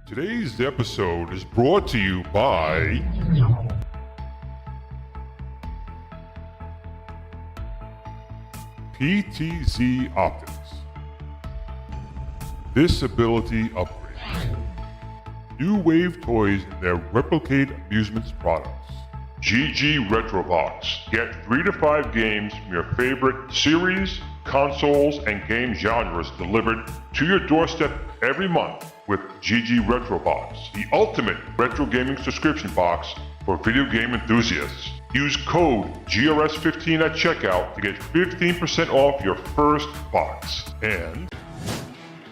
Today's episode is brought to you by PTZ Optics. Disability Upgrade. New Wave Toys and their Replicate Amusements products. GG Retrobox. Get 3 to 5 games from your favorite series, consoles, and game genres delivered to your doorstep every month with GG Retrobox, the ultimate retro gaming subscription box for video game enthusiasts. Use code GRS15 at checkout to get 15% off your first box. And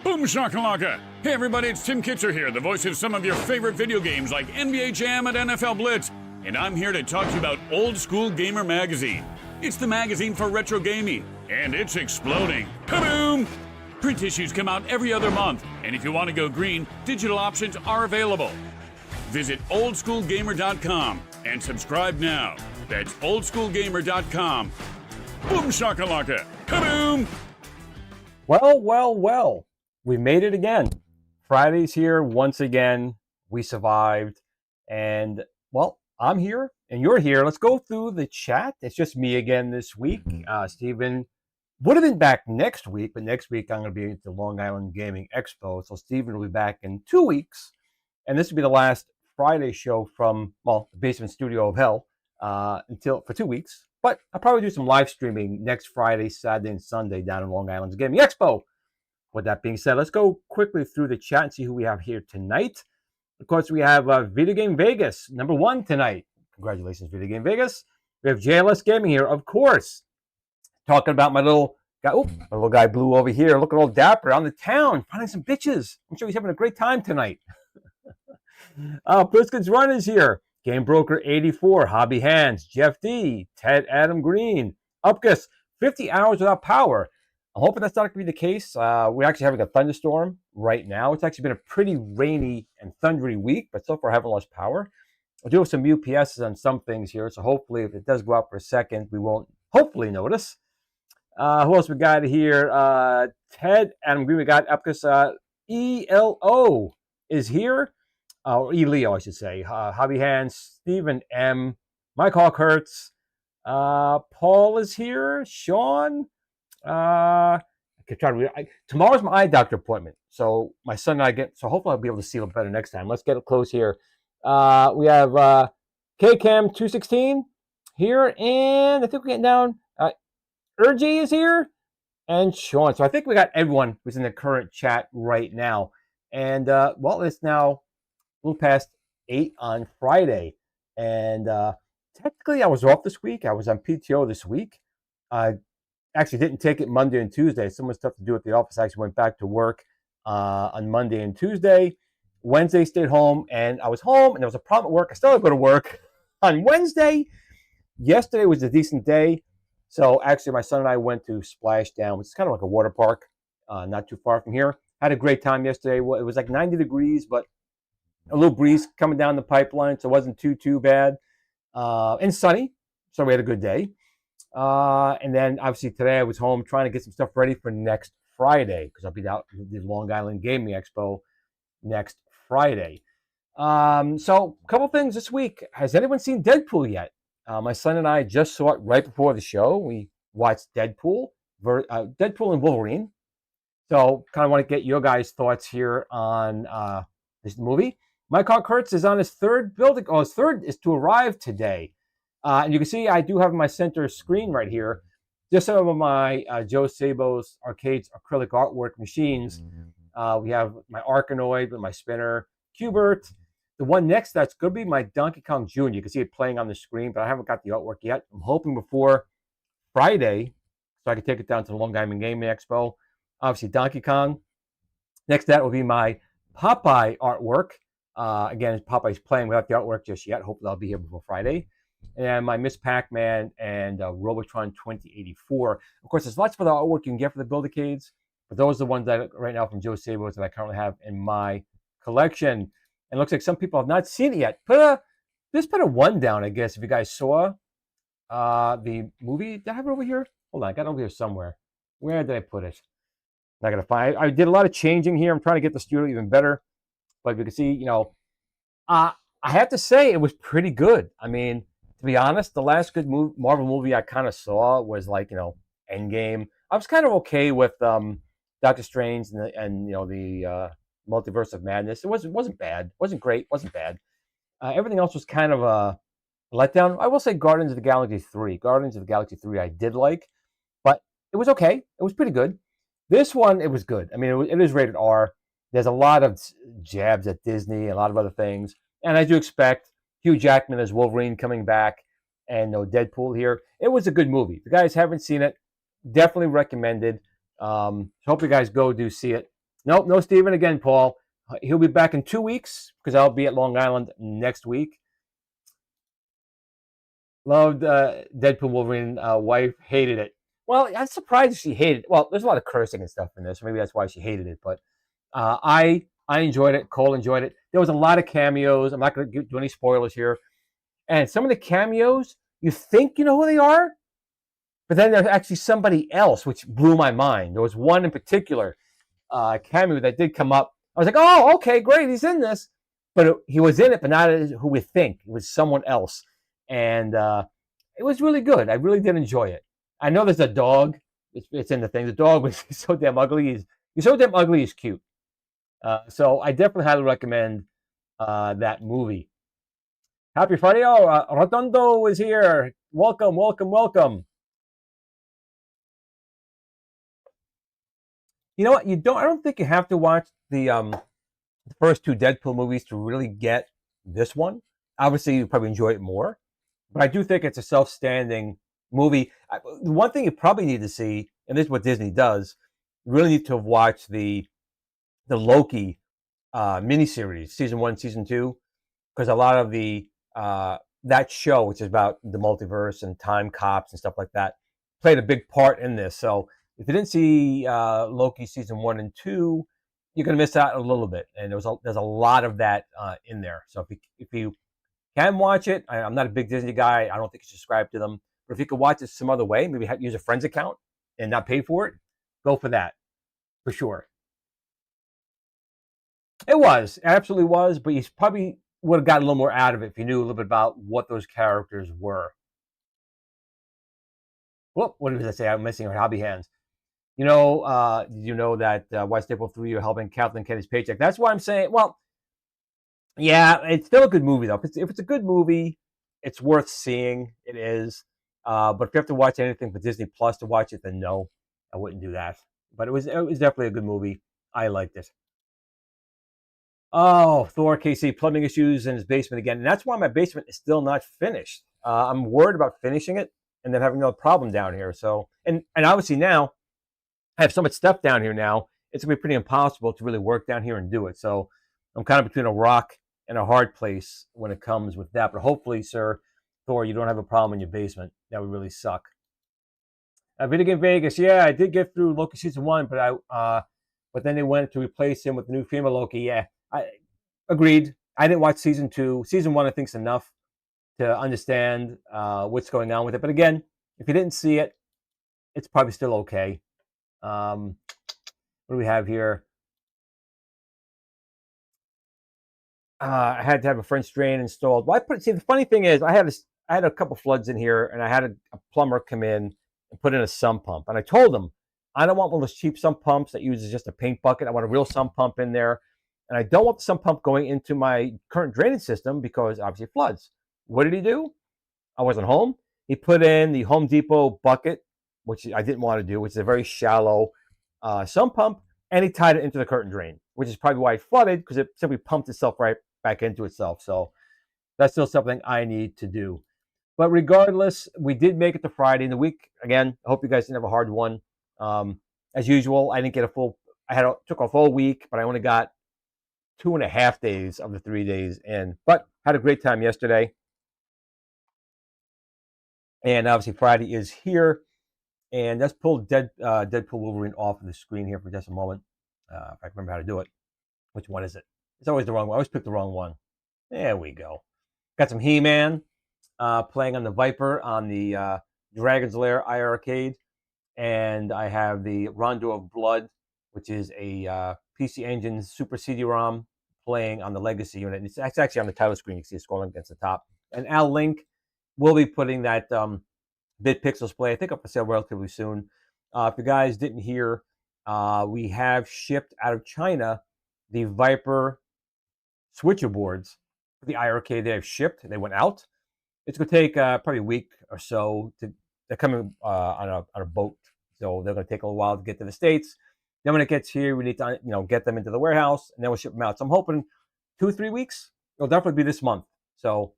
Boom shakalaka! Hey everybody, it's Tim Kitzer here, the voice of some of your favorite video games like NBA Jam and NFL Blitz. And I'm here to talk to you about Old School Gamer Magazine. It's the magazine for retro gaming, and it's exploding. Kaboom! Print issues come out every other month, and if you want to go green, digital options are available. Visit oldschoolgamer.com and subscribe now. That's oldschoolgamer.com. Boom shakalaka! Kaboom! Well. We made it again. Friday's here once again. We survived. And, well, I'm here and you're here. Let's go through the chat. It's just me again this week. Stephen would have been back next week, but next week I'm going to be at the Long Island Gaming Expo. So Stephen will be back in 2 weeks. And this will be the last Friday show from, well, the basement studio of hell for 2 weeks. But I'll probably do some live streaming next Friday, Saturday, and Sunday down in Long Island's Gaming Expo. With that being said, let's go quickly through the chat and see who we have here tonight. Of course, we have Video Game Vegas, number 1 tonight. Congratulations, Video Game Vegas. We have JLS Gaming here, of course. Talking about my little guy. Oh, my little guy Blue over here. Looking all dapper on the town, finding some bitches. I'm sure he's having a great time tonight. Briscoe's Run is here. Game Broker 84, Hobby Hands, Jeff D, Ted Adam Green, Upgus, 50 hours without power. I'm hoping that's not going to be the case. We're actually having a thunderstorm right now. It's actually been a pretty rainy and thundery week, but so far I haven't lost power. I do have some UPSs on some things here, so hopefully if it does go out for a second, we won't hopefully notice. Who else we got here? Ted Adam Green, we got Upgus. ELO is here. or E-Leo, I should say. Javi Hans, Stephen M, Mike Hawk Hertz, Paul is here, Sean. I could try to read. Tomorrow's my eye doctor appointment, so my son and I so hopefully I'll be able to see him better next time. Let's get it close here. We have KCam 216 here, and I think we're getting down. Urgy is here, and Sean. So I think we got everyone who's in the current chat right now. And well, it's now a little past 8 on Friday, and technically I was off this week. I was on PTO this week. I actually didn't take it Monday and Tuesday. So much stuff to do at the office. I actually went back to work on Monday and Tuesday. Wednesday stayed home, and I was home, and there was a problem at work. I still had to go to work on Wednesday. Yesterday was a decent day. So actually, my son and I went to Splashdown, which is kind of like a water park, not too far from here. Had a great time yesterday. Well, it was like 90 degrees, but a little breeze coming down the pipeline, so it wasn't too bad. And sunny, so we had a good day. And then obviously today I was home trying to get some stuff ready for next Friday, because I'll be out at the Long Island Gaming Expo next Friday. So a couple things this week. Has anyone seen Deadpool yet? My son and I just saw it right before the show. We watched Deadpool and Wolverine. So kind of want to get your guys' thoughts here on this movie. Mike Kurtz is on his third building. Oh, his third is to arrive today. And you can see I do have my center screen right here. Just some of my Joe Sabo's Arcade's acrylic artwork machines. We have my Arkanoid with my spinner, Qbert. The one next that's going to be my Donkey Kong Jr. You can see it playing on the screen, but I haven't got the artwork yet. I'm hoping before Friday so I can take it down to the Long Island Gaming Expo. Obviously, Donkey Kong. Next, that will be my Popeye artwork. Again, Popeye's playing without the artwork just yet. Hopefully, I'll be here before Friday. And my Miss Pac-Man and Robotron 2084. Of course, there's lots of other artwork you can get for the Build-A-Cades, but those are the ones that right now from Joe Sabo's that I currently have in my collection. And it looks like some people have not seen it yet. Just put a 1 down, I guess, if you guys saw the movie. Did I have it over here? Hold on, I got it over here somewhere. Where did I put it? Not going to find it. I did a lot of changing here. I'm trying to get the studio even better. But you can see, I have to say it was pretty good. I mean, to be honest, the last good Marvel movie I kind of saw was like, Endgame. I was kind of okay with Doctor Strange and the Multiverse of Madness. It wasn't bad. Wasn't great. Wasn't bad. Everything else was kind of a letdown. I will say Guardians of the Galaxy 3. Guardians of the Galaxy 3 I did like, but it was okay. It was pretty good. This one, it was good. I mean, it is rated R. There's a lot of jabs at Disney and a lot of other things. And I do expect Hugh Jackman as Wolverine coming back and Deadpool here. It was a good movie. If you guys haven't seen it, definitely recommended. Hope you guys go do see it. Nope, no Steven again, Paul. He'll be back in 2 weeks because I'll be at Long Island next week. Loved Deadpool Wolverine. Wife hated it. Well, I'm surprised she hated it. Well, there's a lot of cursing and stuff in this. So maybe that's why she hated it. But I enjoyed it. Cole enjoyed it. There was a lot of cameos. I'm not going to do any spoilers here. And some of the cameos, you think you know who they are, but then there's actually somebody else, which blew my mind. There was one in particular cameo that did come up. I was like, oh, okay, great, he's in this. But he was in it, but not who we think. It was someone else. And it was really good. I really did enjoy it. I know there's a dog. It's in the thing. The dog was so damn ugly. He's so damn ugly, he's cute. So I definitely highly recommend that movie. Happy Friday. Oh, Rotondo is here. Welcome, welcome, welcome. You know what? I don't think you have to watch the first 2 Deadpool movies to really get this one. Obviously, you probably enjoy it more. But I do think it's a self-standing movie. The one thing you probably need to see, and this is what Disney does, you really need to have watched the Loki miniseries, season 1, season 2, because a lot of the that show, which is about the multiverse and time cops and stuff like that, played a big part in this. So if you didn't see Loki season 1 and 2, you're going to miss out a little bit. And there's a lot of that in there. So if you can watch it, I'm not a big Disney guy. I don't think you subscribe to them. But if you could watch it some other way, maybe use a friend's account and not pay for it, go for that, for sure. It was. It absolutely was, but you probably would have gotten a little more out of it if you knew a little bit about what those characters were. Whoop, what did I say? I'm missing her hobby hands. You know that White Staple 3 are helping Kathleen Kennedy's paycheck. That's why I'm saying, well, yeah, it's still a good movie, though. If it's a good movie, it's worth seeing. It is. But if you have to watch anything for Disney Plus to watch it, then no, I wouldn't do that. But it was definitely a good movie. I liked it. Oh, Thor KC plumbing issues in his basement again. And that's why my basement is still not finished. I'm worried about finishing it and then having another problem down here. So, and obviously now I have so much stuff down here now, it's going to be pretty impossible to really work down here and do it. So I'm kind of between a rock and a hard place when it comes with that. But hopefully, sir, Thor, you don't have a problem in your basement. That would really suck. Video Game Vegas, yeah, I did get through Loki Season 1, but then they went to replace him with the new female Loki. Yeah, I agreed. I didn't watch Season 2. Season 1, I think, is enough to understand what's going on with it. But again, if you didn't see it, it's probably still okay. What do we have here? I had to have a French drain installed. Well, see, the funny thing is, I had a couple floods in here, and I had a plumber come in and put in a sump pump. And I told him, I don't want one of those cheap sump pumps that uses just a paint bucket. I want a real sump pump in there. And I don't want the sump pump going into my current drainage system because obviously it floods. What did he do? I wasn't home. He put in the Home Depot bucket, which I didn't want to do, which is a very shallow sump pump, and he tied it into the curtain drain, which is probably why it flooded, because it simply pumped itself right back into itself. So that's still something I need to do. But regardless, we did make it to Friday in the week. Again, I hope you guys didn't have a hard one. As usual, I didn't get took a full week, but I only got 2.5 days of the 3 days in. But had a great time yesterday. And obviously Friday is here. And let's pull Deadpool Wolverine off of the screen here for just a moment. If I remember how to do it. Which one is it? It's always the wrong one. I always pick the wrong one. There we go. Got some He-Man playing on the Viper on the Dragon's Lair iiRcade. And I have the Rondo of Blood, which is a PC Engine Super CD-ROM playing on the Legacy unit. It's actually on the title screen. You can see it scrolling against the top. And Al Link will be putting that Bit Pixels play, I think, up for sale relatively soon. If you guys didn't hear, we have shipped out of China the Viper Switcher boards for the iiRcade. They have shipped. They went out. It's going to take probably a week or so. They're coming on a boat, so they're going to take a little while to get to the States. Then when it gets here, we need to get them into the warehouse, and then we'll ship them out. So I'm hoping 2-3 weeks. It'll definitely be this month. So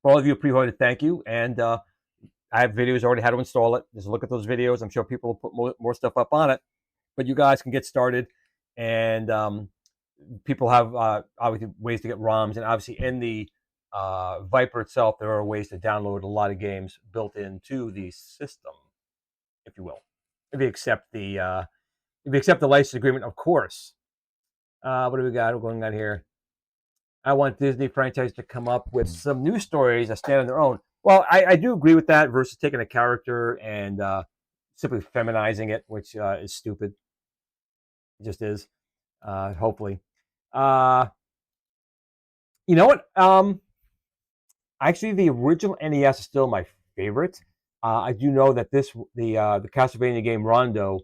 for all of you who pre-ordered, thank you. And I have videos already how to install it. Just look at those videos. I'm sure people will put more stuff up on it. But you guys can get started. And people have obviously ways to get ROMs. And obviously in the Viper itself, there are ways to download a lot of games built into the system, if you will. If you accept the license agreement, of course. What do we got? What's going on here? I want Disney franchise to come up with some new stories that stand on their own. Well, I do agree with that versus taking a character and simply feminizing it, which is stupid. It just is. Hopefully. You know what? Actually, the original NES is still my favorite. I do know that the Castlevania game Rondo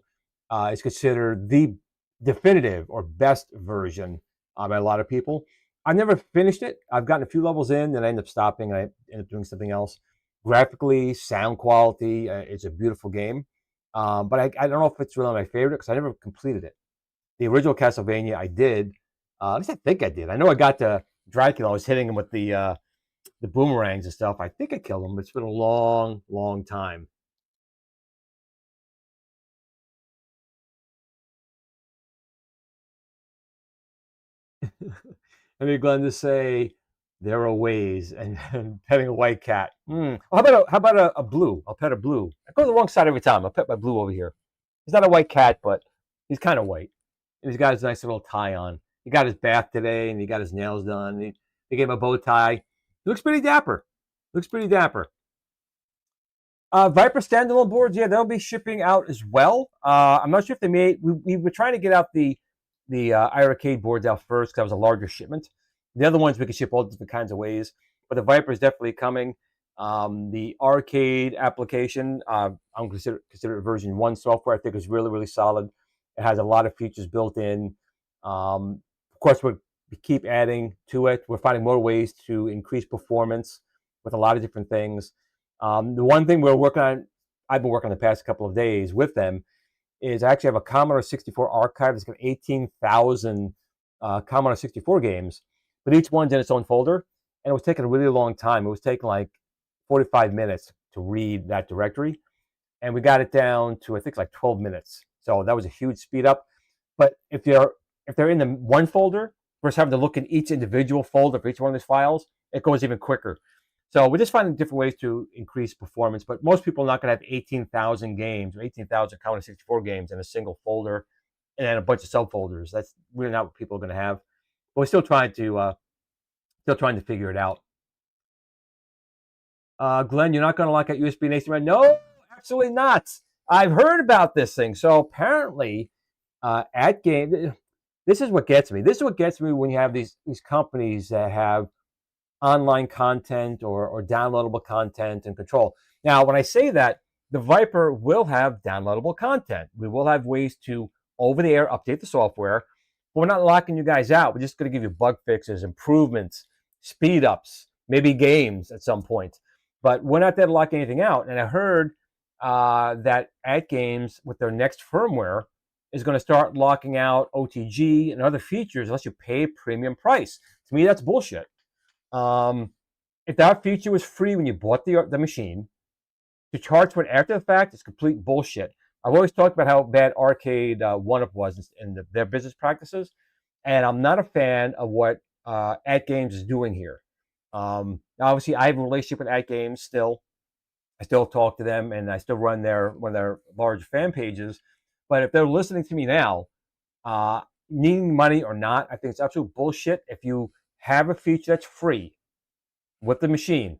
is considered the definitive or best version by a lot of people. I've never finished it. I've gotten a few levels in, and I end up stopping, and I end up doing something else. Graphically, sound quality, it's a beautiful game. But I don't know if it's really my favorite because I never completed it. The original Castlevania I did. At least I think I did. I know I got to Dracula. I was hitting him with the boomerangs and stuff. I think I killed him. It's been a long, long time. Let me go on to say there are ways, and petting a white cat. How about a blue? I'll pet a blue. I go to the wrong side every time. I'll pet my blue over here. He's not a white cat, but he's kind of white. And he's got his nice little tie on. He got his bath today, and he got his nails done. They gave him a bow tie. He looks pretty dapper. Viper standalone boards, yeah, they'll be shipping out as well. I'm not sure if they made. We were trying to get out the the iiRcade boards out first because that was a larger shipment. The other ones we can ship all different kinds of ways, but the Viper is definitely coming. The R-Cade application, I'm consider it version 1 software. I think is really, really solid. It has a lot of features built in. Of course, we keep adding to it. We're finding more ways to increase performance with a lot of different things. The one thing we're working on, I've been working on the past couple of days with them, is I actually have a Commodore 64 archive. It's got 18,000 Commodore 64 games, but each one's in its own folder. And it was taking a really long time. It was taking like 45 minutes to read that directory. And we got it down to, I think, like 12 minutes. So that was a huge speed up. But if they're in the one folder versus having to look in each individual folder for each one of these files, it goes even quicker. So we're just finding different ways to increase performance. But most people are not going to have 18,000 games or 18,000 Commodore 64 games in a single folder and then a bunch of subfolders. That's really not what people are going to have. But we're still trying to figure it out. Glenn, you're not going to lock out USB and HDMI? No, absolutely not. I've heard about this thing. So apparently, AtGames, this is what gets me. This is what gets me when you have these companies that have online content or downloadable content and control. Now, when I say that, the Viper will have downloadable content. We will have ways to over-the-air update the software. But we're not locking you guys out. We're just going to give you bug fixes, improvements, speed ups, maybe games at some point. But we're not there to lock anything out. And I heard that AtGames, with their next firmware, is going to start locking out OTG and other features unless you pay a premium price. To me, that's bullshit. If that feature was free when you bought the machine, to charge for it after the fact is complete bullshit. I've always talked about how bad Arcade OneUp was in their business practices, and I'm not a fan of what AtGames is doing here. Obviously, I have a relationship with AtGames still. I still talk to them, and I still run one of their large fan pages. But if they're listening to me now, needing money or not, I think it's absolute bullshit. If you have a feature that's free with the machine,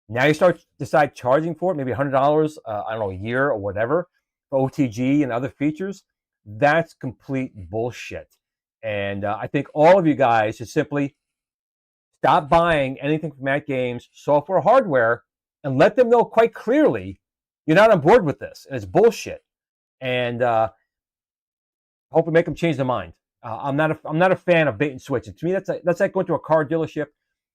now you decide charging for it, maybe $100, I don't know, a year or whatever, for OTG and other features. That's complete bullshit. And I think all of you guys should simply stop buying anything from AtGames, software or hardware, and let them know quite clearly you're not on board with this, and it's bullshit. And hopefully make them change their mind. I'm not a fan of bait and switch. And to me, that's like going to a car dealership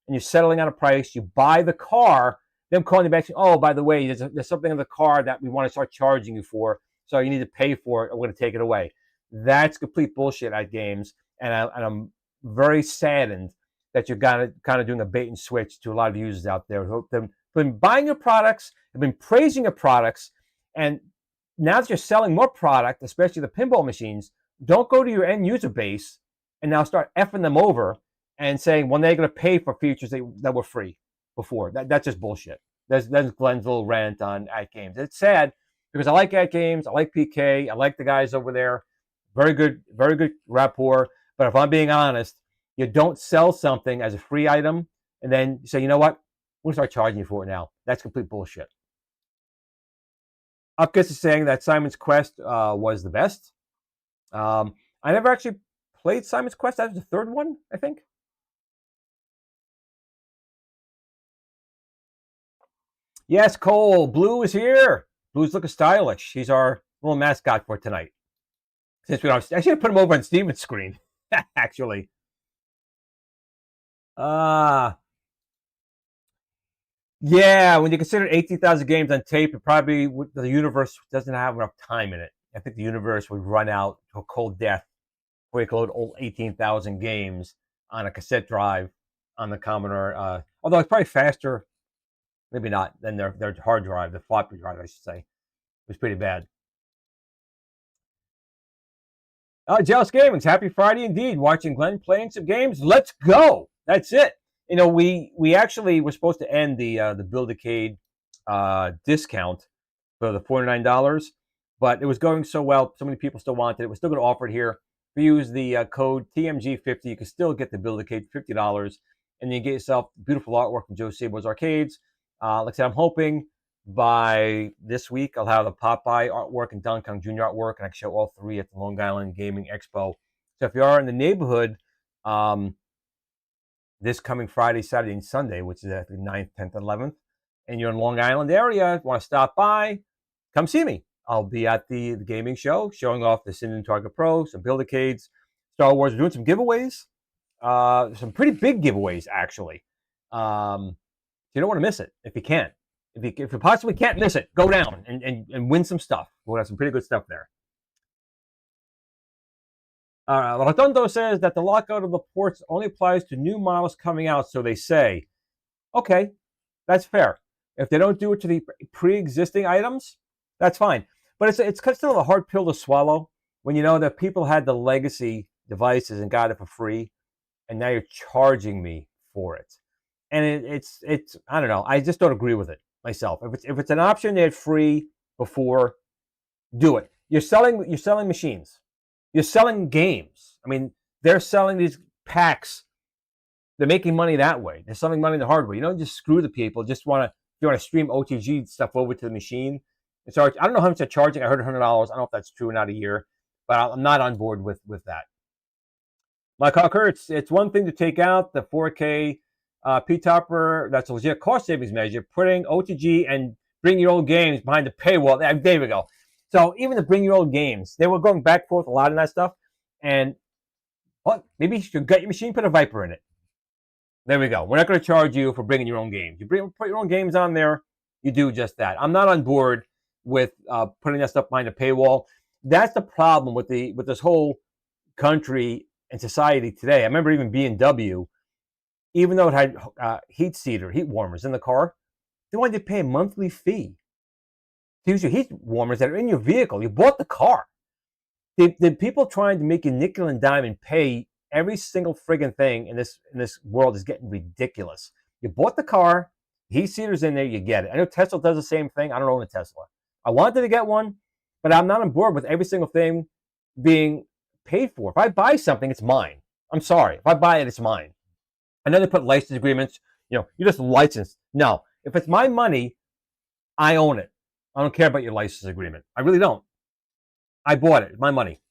and you're settling on a price. You buy the car, them calling you back saying, "Oh, by the way, there's something in the car that we want to start charging you for, so you need to pay for it, or we're going to take it away." That's complete bullshit AtGames, and I'm very saddened that you're kind of doing a bait and switch to a lot of users out there who have been buying your products, have been praising your products, and now that you're selling more product, especially the pinball machines, don't go to your end user base and now start effing them over and saying, well, they're going to pay for features that were free before. That's just bullshit. That's Glenn's little rant on AtGames. It's sad because I like AtGames, I like PK, I like the guys over there. Very good rapport. But if I'm being honest, you don't sell something as a free item and then you say, you know what, we're going to start charging you for it now. That's complete bullshit. Upkiss is saying that Simon's Quest was the best. I never actually played Simon's Quest. That was the third one, I think. Yes, Cole. Blue is here. Blue's looking stylish. He's our little mascot for tonight. Since we don't, I should have put him over on Steven's screen, actually. Yeah, when you consider 18,000 games on tape, it probably the universe doesn't have enough time in it. I think the universe would run out to a cold death before you could load all 18,000 games on a cassette drive on the Commodore. Although it's probably faster, maybe not, than their hard drive, the floppy drive, I should say. It was pretty bad. Jealous Gaming's happy Friday indeed. Watching Glenn playing some games. Let's go. That's it. You know, we actually were supposed to end the Build-A-Case discount for the $49, but it was going so well, so many people still wanted it. We're still going to offer it here. If you use the code TMG50, you can still get the Build-A-Case for $50, and you get yourself beautiful artwork from Joe Sable's Arcades. Like I said, I'm hoping by this week I'll have the Popeye artwork and Donkey Kong Jr. artwork, and I can show all three at the Long Island Gaming Expo So if you are in the neighborhood, this coming Friday, Saturday, and Sunday, which is at the 9th, 10th, and 11th, and you're in Long Island area, want to stop by, come see me. I'll be at the gaming show, showing off the Sinden Target Pro, some Build-A-Cades, Star Wars. We're doing some giveaways, some pretty big giveaways, actually. You don't want to miss it if you can. If you possibly can't miss it, go down and win some stuff. We'll have some pretty good stuff there. Rotondo says that the lockout of the ports only applies to new models coming out, so they say. Okay, that's fair. If they don't do it to the pre-existing items, that's fine. But it's still a hard pill to swallow when you know that people had the legacy devices and got it for free, and now you're charging me for it. And it's I don't know. I just don't agree with it myself. If it's an option they had free before, do it. You're selling machines. You're selling games. I mean, they're selling these packs. They're making money that way. They're selling money the hard way. You don't just screw the people. Just you want to stream OTG stuff over to the machine. I don't know how much they're charging. I heard $100. I don't know if that's true or not a year, but I'm not on board with that. Mike Hawker, it's one thing to take out the 4K P-Topper. That's a legit cost savings measure. Putting OTG and bring your own games behind the paywall. There we go. So even the bring your own games, they were going back and forth a lot of that stuff. And maybe you should gut your machine, put a Viper in it. There we go. We're not going to charge you for bringing your own games. You put your own games on there, you do just that. I'm not on board with putting that stuff behind a paywall. That's the problem with this whole country and society today. I remember even BMW, even though it had heat warmers in the car, they wanted to pay a monthly fee to use your heat warmers that are in your vehicle. You bought the car. The people trying to make you nickel and dime and pay every single friggin' thing in this world is getting ridiculous. You bought the car, heat seater's in there, you get it. I know Tesla does the same thing. I don't own a Tesla. I wanted to get one, but I'm not on board with every single thing being paid for. If I buy something, it's mine. I'm sorry. If I buy it, it's mine. I know they put license agreements. You just licensed. No. If it's my money, I own it. I don't care about your license agreement. I really don't. I bought it. It's my money.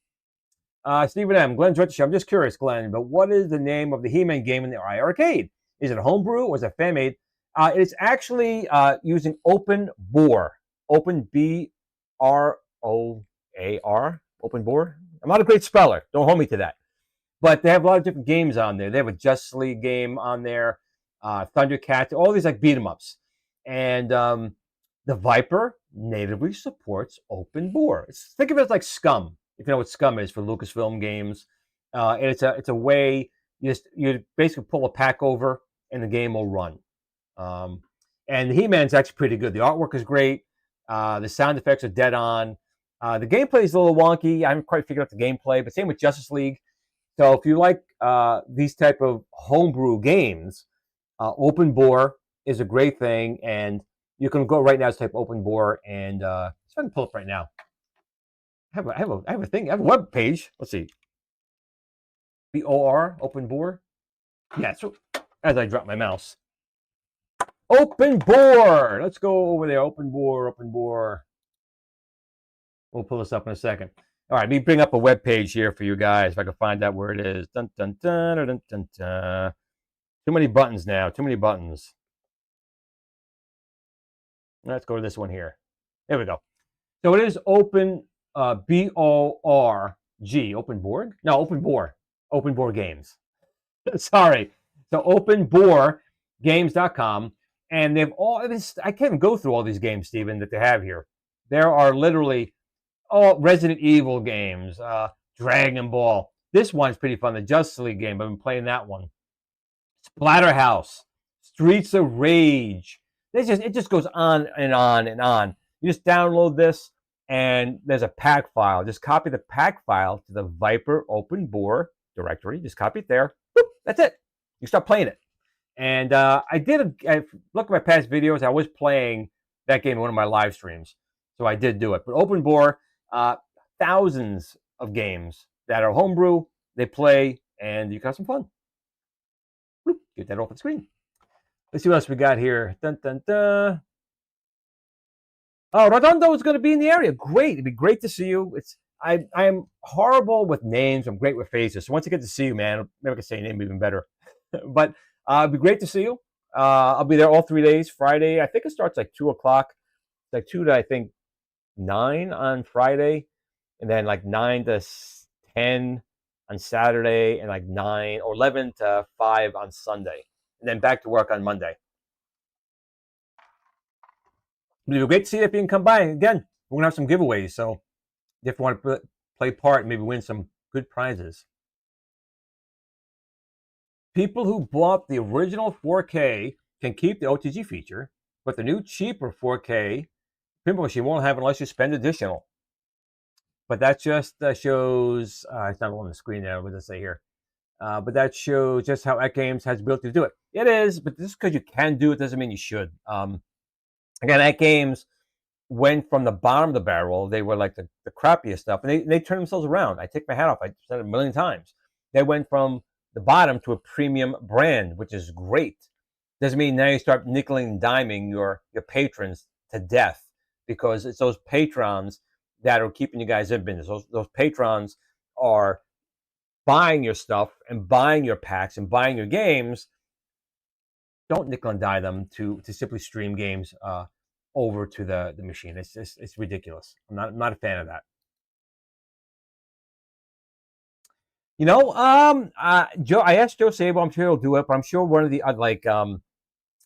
Stephen M. Glenn's Retro. I'm just curious, Glenn, but what is the name of the He-Man game in the iiRcade? Is it a homebrew or is it fan-made? It's actually using Open Boar. Open B-R-O-A-R. Open Boar. I'm not a great speller. Don't hold me to that. But they have a lot of different games on there. They have a Justice League game on there, Thundercats, all these like beat-em-ups. And the Viper natively supports Open Boar. Think of it as like Scum, if you know what Scum is for Lucasfilm games. And it's a way you basically pull a pack over and the game will run. And the He-Man's actually pretty good. The artwork is great. The sound effects are dead on. The gameplay is a little wonky. I haven't quite figured out the gameplay, but same with Justice League. So if you like these type of homebrew games, Open Boar is a great thing. And you can go right now to type Open Boar and see if I can pull up right now. I have a thing. I have a web page. Let's see. B-O-R, Open Boar. Yeah, so as I drop my mouse. Open Boar. Let's go over there. Open Boar. We'll pull this up in a second. All right, let me bring up a web page here for you guys if I can find out where it is. Dun, dun, dun, dun, dun, dun. Too many buttons now. Too many buttons. Let's go to this one here. There we go. So it is Open B-O-R-G. Open Board? No, Open Boar. Open Boar Games. Sorry. So OpenBoarGames.com. And they've all this. I can't even go through all these games, Stephen, that they have here. There are literally all Resident Evil games, Dragon Ball. This one's pretty fun. The Justice League game. I've been playing that one. Splatterhouse, Streets of Rage. It just goes on and on and on. You just download this, and there's a pack file. Just copy the pack file to the Viper Open Boar directory. Just copy it there. Boop, that's it. You start playing it. And I look at my past videos. I was playing that game in one of my live streams, so I did do it. But Open Boar, thousands of games that are homebrew. They play, and you can have some fun. Bloop, get that off the screen. Let's see what else we got here. Dun, dun, dun. Oh, Redondo is going to be in the area. Great. It'd be great to see you. I'm horrible with names. I'm great with faces. So once I get to see you, man, maybe I can say your name even better. But it'd be great to see you. I'll be there all 3 days. Friday, I think it starts like 2 o'clock. Like 2 to, I think, 9 on Friday. And then like 9 to 10 on Saturday. And like 9 or 11 to 5 on Sunday. And then back to work on Monday. But it'd be great to see you if you can come by. And again, we're going to have some giveaways. So if you want to play part, maybe win some good prizes. People who bought the original 4K can keep the OTG feature, but the new cheaper 4K pinball machine won't have it unless you spend additional. But that just shows, it's not on the screen there, what does it say here? But that shows just how AtGames has built to do it. It is, but just because you can do it doesn't mean you should. Again, AtGames went from the bottom of the barrel. They were like the crappiest stuff, and they turned themselves around. I take my hat off. I said it a million times. They went from the bottom to a premium brand, which is great. Doesn't mean now you start nickeling and diming your patrons to death, because it's those patrons that are keeping you guys in business. Those patrons are buying your stuff and buying your packs and buying your games. Don't nickel and dime them to simply stream games over to the machine. It's ridiculous. I'm not a fan of that. You know, Joe. I asked Joe Sabo. I'm sure he'll do it, but I'm sure one of the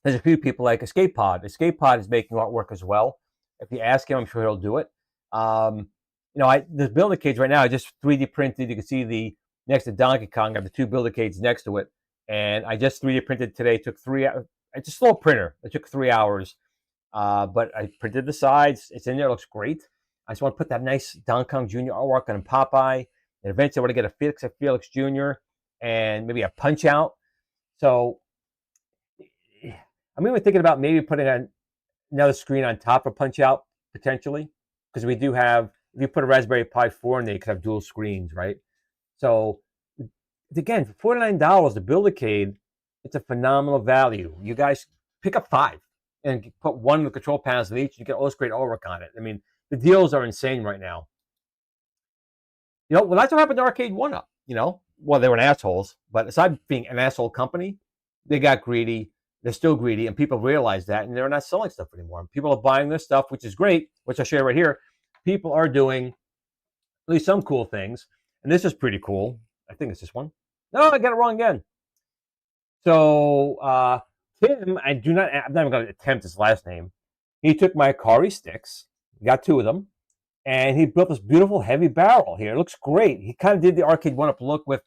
there's a few people like Escape Pod. Escape Pod is making artwork as well. If you ask him, I'm sure he'll do it. You know, this Build-A-Case right now, I just 3D printed. You can see the next to Donkey Kong. I have the 2 Build-A-Cases next to it, and I just 3D printed today. It took 3 hours. It's a slow printer. It took 3 hours, but I printed the sides. It's in there. It looks great. I just want to put that nice Donkey Kong Jr. artwork on Popeye. And eventually I want to get a Felix Jr. and maybe a Punch-Out. So I'm even thinking about maybe putting another screen on top of Punch-Out, potentially. Because we do have, if you put a Raspberry Pi 4 in there, you could have dual screens, right? So, again, for $49, the Build-A-Case, it's a phenomenal value. You guys pick up 5 and put one of the control panels in each. You get all this great artwork on it. I mean, the deals are insane right now. You know, well, that's what happened to Arcade 1-Up, you know. Well, they were assholes, but aside being an asshole company, they got greedy. They're still greedy, and people realize that, and they're not selling stuff anymore. People are buying their stuff, which is great, which I'll show you right here. People are doing at least some cool things, and this is pretty cool. I think it's this one. No, I got it wrong again. So, Tim, I'm not even going to attempt his last name. He took my Ikari sticks, got 2 of them, and he built this beautiful heavy barrel here. It looks great. He kind of did the Arcade 1-Up look with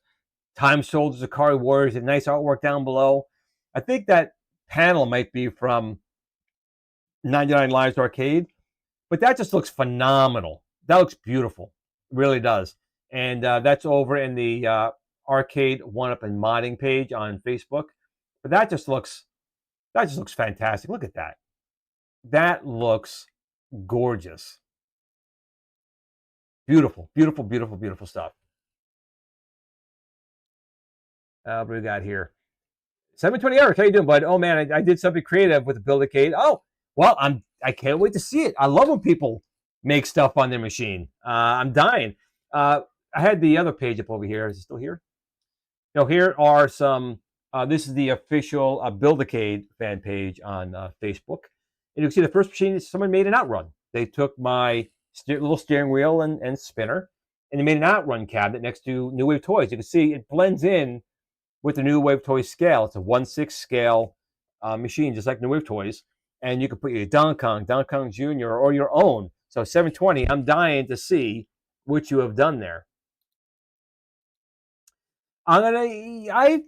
Time Soldiers, Ikari Warriors, and nice artwork down below. I think that panel might be from 99vLiveds Arcade, but that just looks phenomenal. That looks beautiful. It really does. And that's over in the Arcade 1-Up and modding page on Facebook. But that just looks fantastic. Look at that. That looks gorgeous. Beautiful, beautiful, beautiful, beautiful stuff. What do we got here? 720 Eric, how you doing, bud? Oh man, I did something creative with the Build-A-Case. Oh, well, I can't wait to see it. I love when people make stuff on their machine. I'm dying. I had the other page up over here. Is it still here? No, here are some. This is the official Build-A-Case fan page on Facebook, and you can see the first machine. Someone made an outrun. They took my little steering wheel and spinner, and they made an outrun cabinet next to New Wave Toys. You can see it blends in with the New Wave Toys scale. It's a 1/6 scale machine, just like New Wave Toys, and you can put your Donkey Kong Jr. or your own. So 720, I'm dying to see what you have done there. I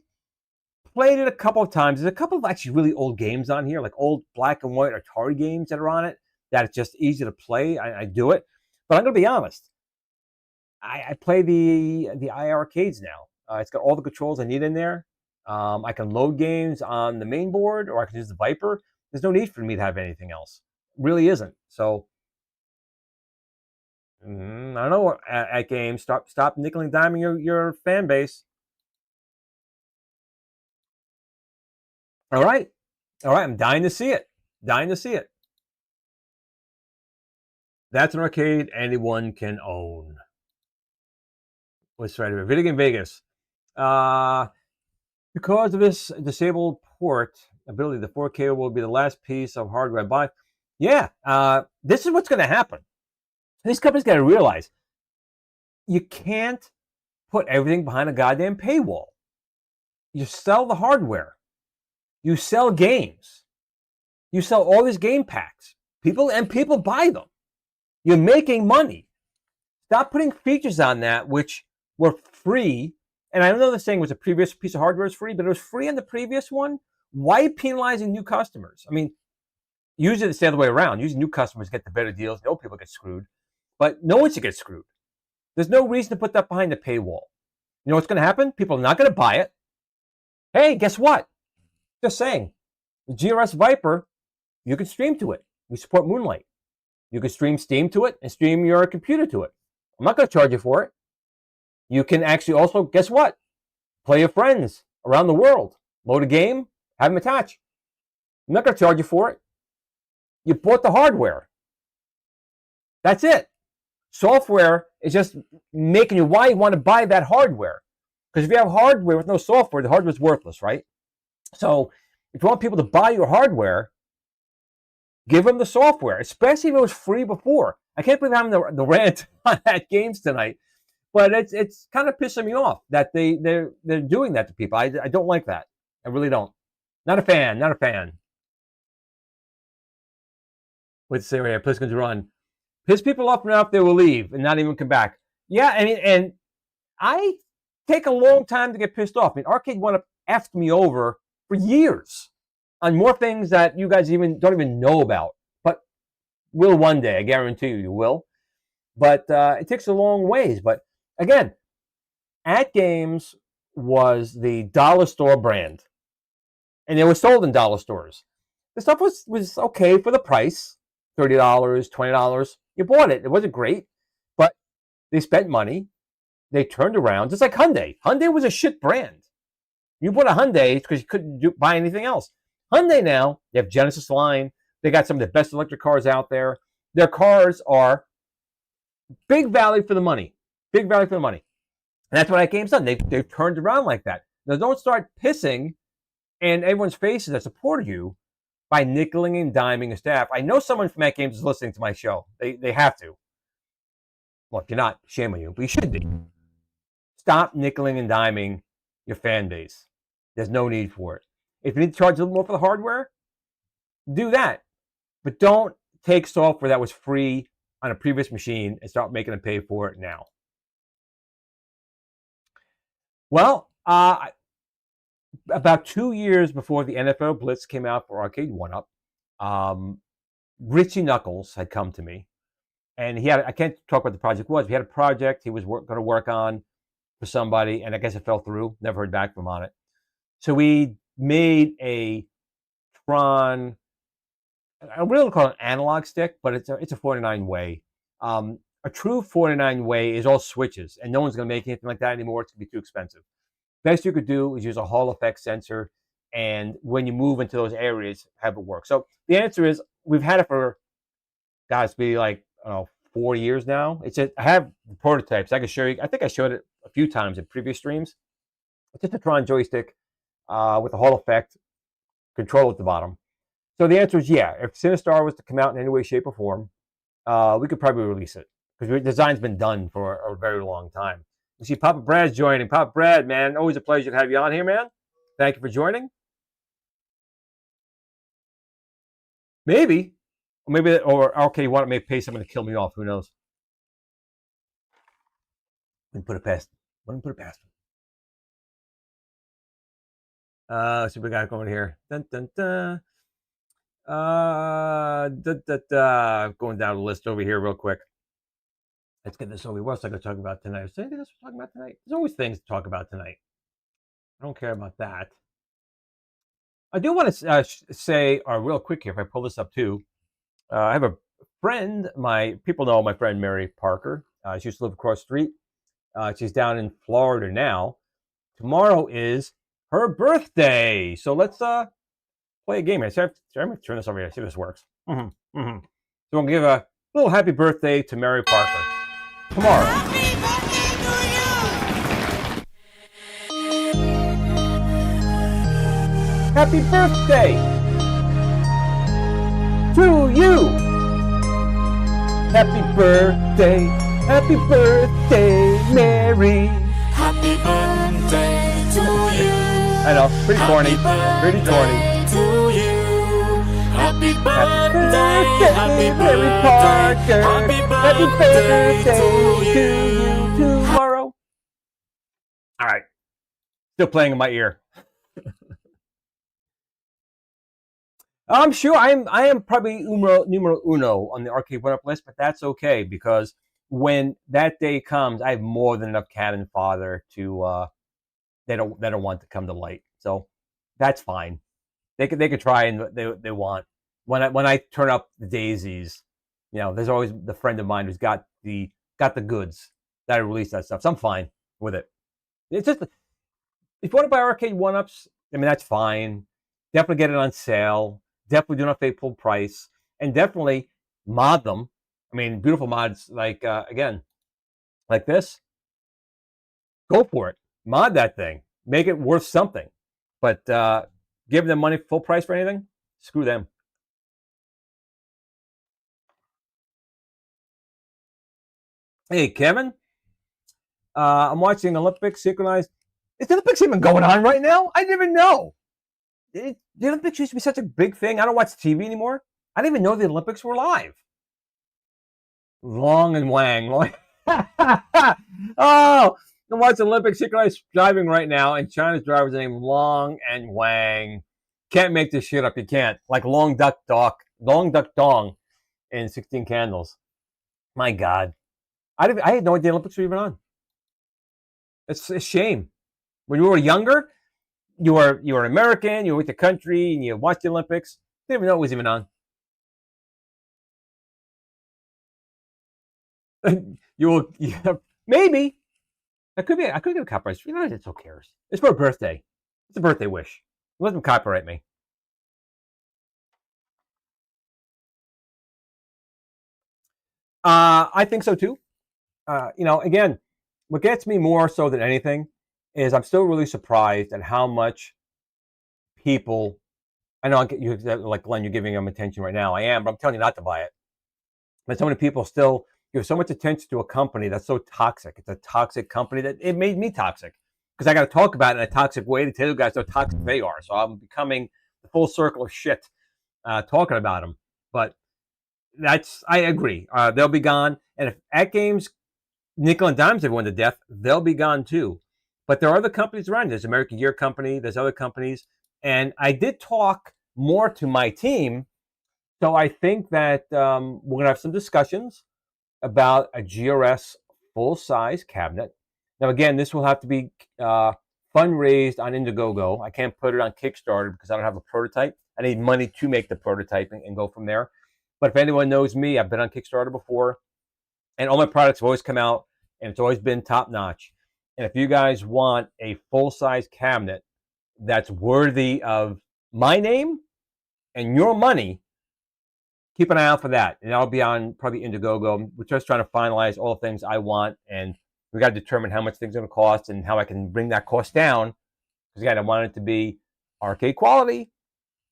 played it a couple of times. There's a couple of actually really old games on here, like old black and white Atari games that are on it, that it's just easy to play. I do it. But I'm going to be honest. I play the iiRcades now. It's got all the controls I need in there. I can load games on the main board, or I can use the Viper. There's no need for me to have anything else. It really isn't. So, I don't know, AtGames. Stop nickel and diming your fan base. All right. I'm dying to see it. That's an arcade anyone can own. What's right here? Video Game Vegas. Because of this disabled port ability, the 4K will be the last piece of hardware I buy. Yeah, this is what's going to happen. These companies got to realize you can't put everything behind a goddamn paywall. You sell the hardware. You sell games. You sell all these game packs. People buy them. You're making money. Stop putting features on that which were free. And I know this thing was a previous piece of hardware was free, but it was free on the previous one. Why penalizing new customers? I mean, usually it's the other way around. Usually new customers get the better deals. The old people get screwed. But no one should get screwed. There's no reason to put that behind the paywall. You know what's going to happen? People are not going to buy it. Hey, guess what? Just saying. The GRS Viper, you can stream to it. We support Moonlight. You can stream Steam to it and stream your computer to it. I'm not going to charge you for it. You can actually also, guess what? Play your friends around the world. Load a game, have them attach. I'm not going to charge you for it. You bought the hardware. That's it. Software is just making you why you want to buy that hardware. Because if you have hardware with no software, the hardware is worthless, right? So if you want people to buy your hardware, give them the software, especially if it was free before. I can't believe I'm having the rant on AtGames tonight, but it's kind of pissing me off that they're doing that to people. I don't like that. I really don't. Not a fan. Not a fan. Let's say right here, place going to run. Piss people off enough, they will leave and not even come back. Yeah, I mean, and I take a long time to get pissed off. I mean, R-Cade want to effed me over for years on more things that you guys don't even know about, but will one day. I guarantee you will. But it takes a long ways. But again, AtGames was the dollar store brand, and it was sold in dollar stores. The stuff was okay for the price, $30, $20. You bought it. It wasn't great, but they spent money. They turned around, just like Hyundai. Hyundai was a shit brand. You bought a Hyundai because you couldn't buy anything else. Hyundai now, they have Genesis line. They got some of the best electric cars out there. Their cars are big value for the money. Big value for the money. And that's what AtGames done. They've turned around like that. Now, don't start pissing in everyone's faces that supported you by nickeling and diming a staff. I know someone from AtGames is listening to my show. They have to. Well, if you're not, shame on you, but you should be. Stop nickeling and diming your fan base. There's no need for it. If you need to charge a little more for the hardware, do that. But don't take software that was free on a previous machine and start making them pay for it now. Well, about 2 years before the NFL Blitz came out for Arcade 1-Up, Richie Knuckles had come to me. And I can't talk what the project was. He had a project he was going to work on for somebody, and I guess it fell through. Never heard back from him on it. So we made a Tron, I really call it an analog stick, but it's a 49-way. A true 49-way is all switches, and no one's going to make anything like that anymore. It's going to be too expensive. Best you could do is use a Hall effect sensor, and when you move into those areas, have it work. So the answer is we've had it for, guys, be like, I don't know, 4 years now. I have the prototypes. I can show you. I think I showed it a few times in previous streams. It's just a Tron joystick with a Hall effect control at the bottom. So the answer is yeah. If Sinistar was to come out in any way, shape, or form, we could probably release it because the design's been done for a very long time. You see Papa Brad's joining. Papa Brad, man, always a pleasure to have you on here, man. Thank you for joining. Maybe, okay, you want to maybe pay someone to kill me off? Who knows? Let me put it past. Let me put it past him. Let's see what we got going here. Dun, dun, dun. Going down the list over here real quick. Let's get this over. What else I going to talk about tonight? Is there anything else we're talking about tonight? There's always things to talk about tonight. I don't care about that. I do want to say, real quick here, if I pull this up too, I have a friend, people know my friend Mary Parker. She used to live across the street. She's down in Florida now. Tomorrow is her birthday. So let's play a game. I'm going to turn this over here, see if this works. So we'll give a little happy birthday to Mary Parker tomorrow. Happy birthday to you! Happy birthday to you. Happy birthday, Mary. Happy birthday to you. I know, pretty corny, pretty corny. To you. Happy birthday, Mary Parker. happy Happy birthday to to you tomorrow. All right, still playing in my ear. I'm sure I am probably numero uno on the arcade one-up list, but that's okay because when that day comes, I have more than enough cannon fodder to they don't want to come to light. So that's fine. They could try and they want. When I turn up the daisies, you know, there's always the friend of mine who's got the goods that I release that stuff. So I'm fine with it. It's just if you want to buy arcade one-ups, I mean that's fine. Definitely get it on sale. Definitely do not pay full price, and definitely mod them. I mean, beautiful mods like again, like this. Go for it. Mod that thing. Make it worth something. But give them money full price for anything? Screw them. Hey, Kevin. I'm watching Olympics synchronized. Is the Olympics even going on right now? I didn't even know. The Olympics used to be such a big thing. I don't watch TV anymore. I didn't even know the Olympics were live. Long and Wang. Oh, I'm watching Olympics synchronized driving right now, and China's driver's name Long and Wang. Can't make this shit up. You can't. Like Long Duck Dong in 16 Candles. My God. I had no idea the Olympics were even on. It's a shame. When you were younger, you were American, you were with the country, and you watched the Olympics. Didn't even know it was even on. Maybe. I could get a copyright. You know, it's who cares? It's for a birthday. It's a birthday wish. Let them copyright me. I think so too. You know, again, what gets me more so than anything is I'm still really surprised at how much people. I know you like Glenn, you're giving them attention right now. I am, but I'm telling you not to buy it. But so many people still give so much attention to a company that's so toxic. It's a toxic company that it made me toxic because I got to talk about it in a toxic way to tell you guys how toxic they are. So I'm becoming the full circle of shit talking about them. But I agree. They'll be gone. And if AtGames, nickel and dimes everyone to death, they'll be gone too. But there are other companies around. There's American Gear Company. There's other companies. And I did talk more to my team. So I think that we're going to have some discussions about a GRS full-size cabinet. Now, again, this will have to be fundraised on Indiegogo. I can't put it on Kickstarter because I don't have a prototype. I need money to make the prototype and go from there. But if anyone knows me, I've been on Kickstarter before. And all my products have always come out, and it's always been top-notch. And if you guys want a full-size cabinet that's worthy of my name and your money, keep an eye out for that. And I'll be on probably Indiegogo. We're just trying to finalize all the things I want, and we got to determine how much things are going to cost and how I can bring that cost down. Because again, I want it to be arcade quality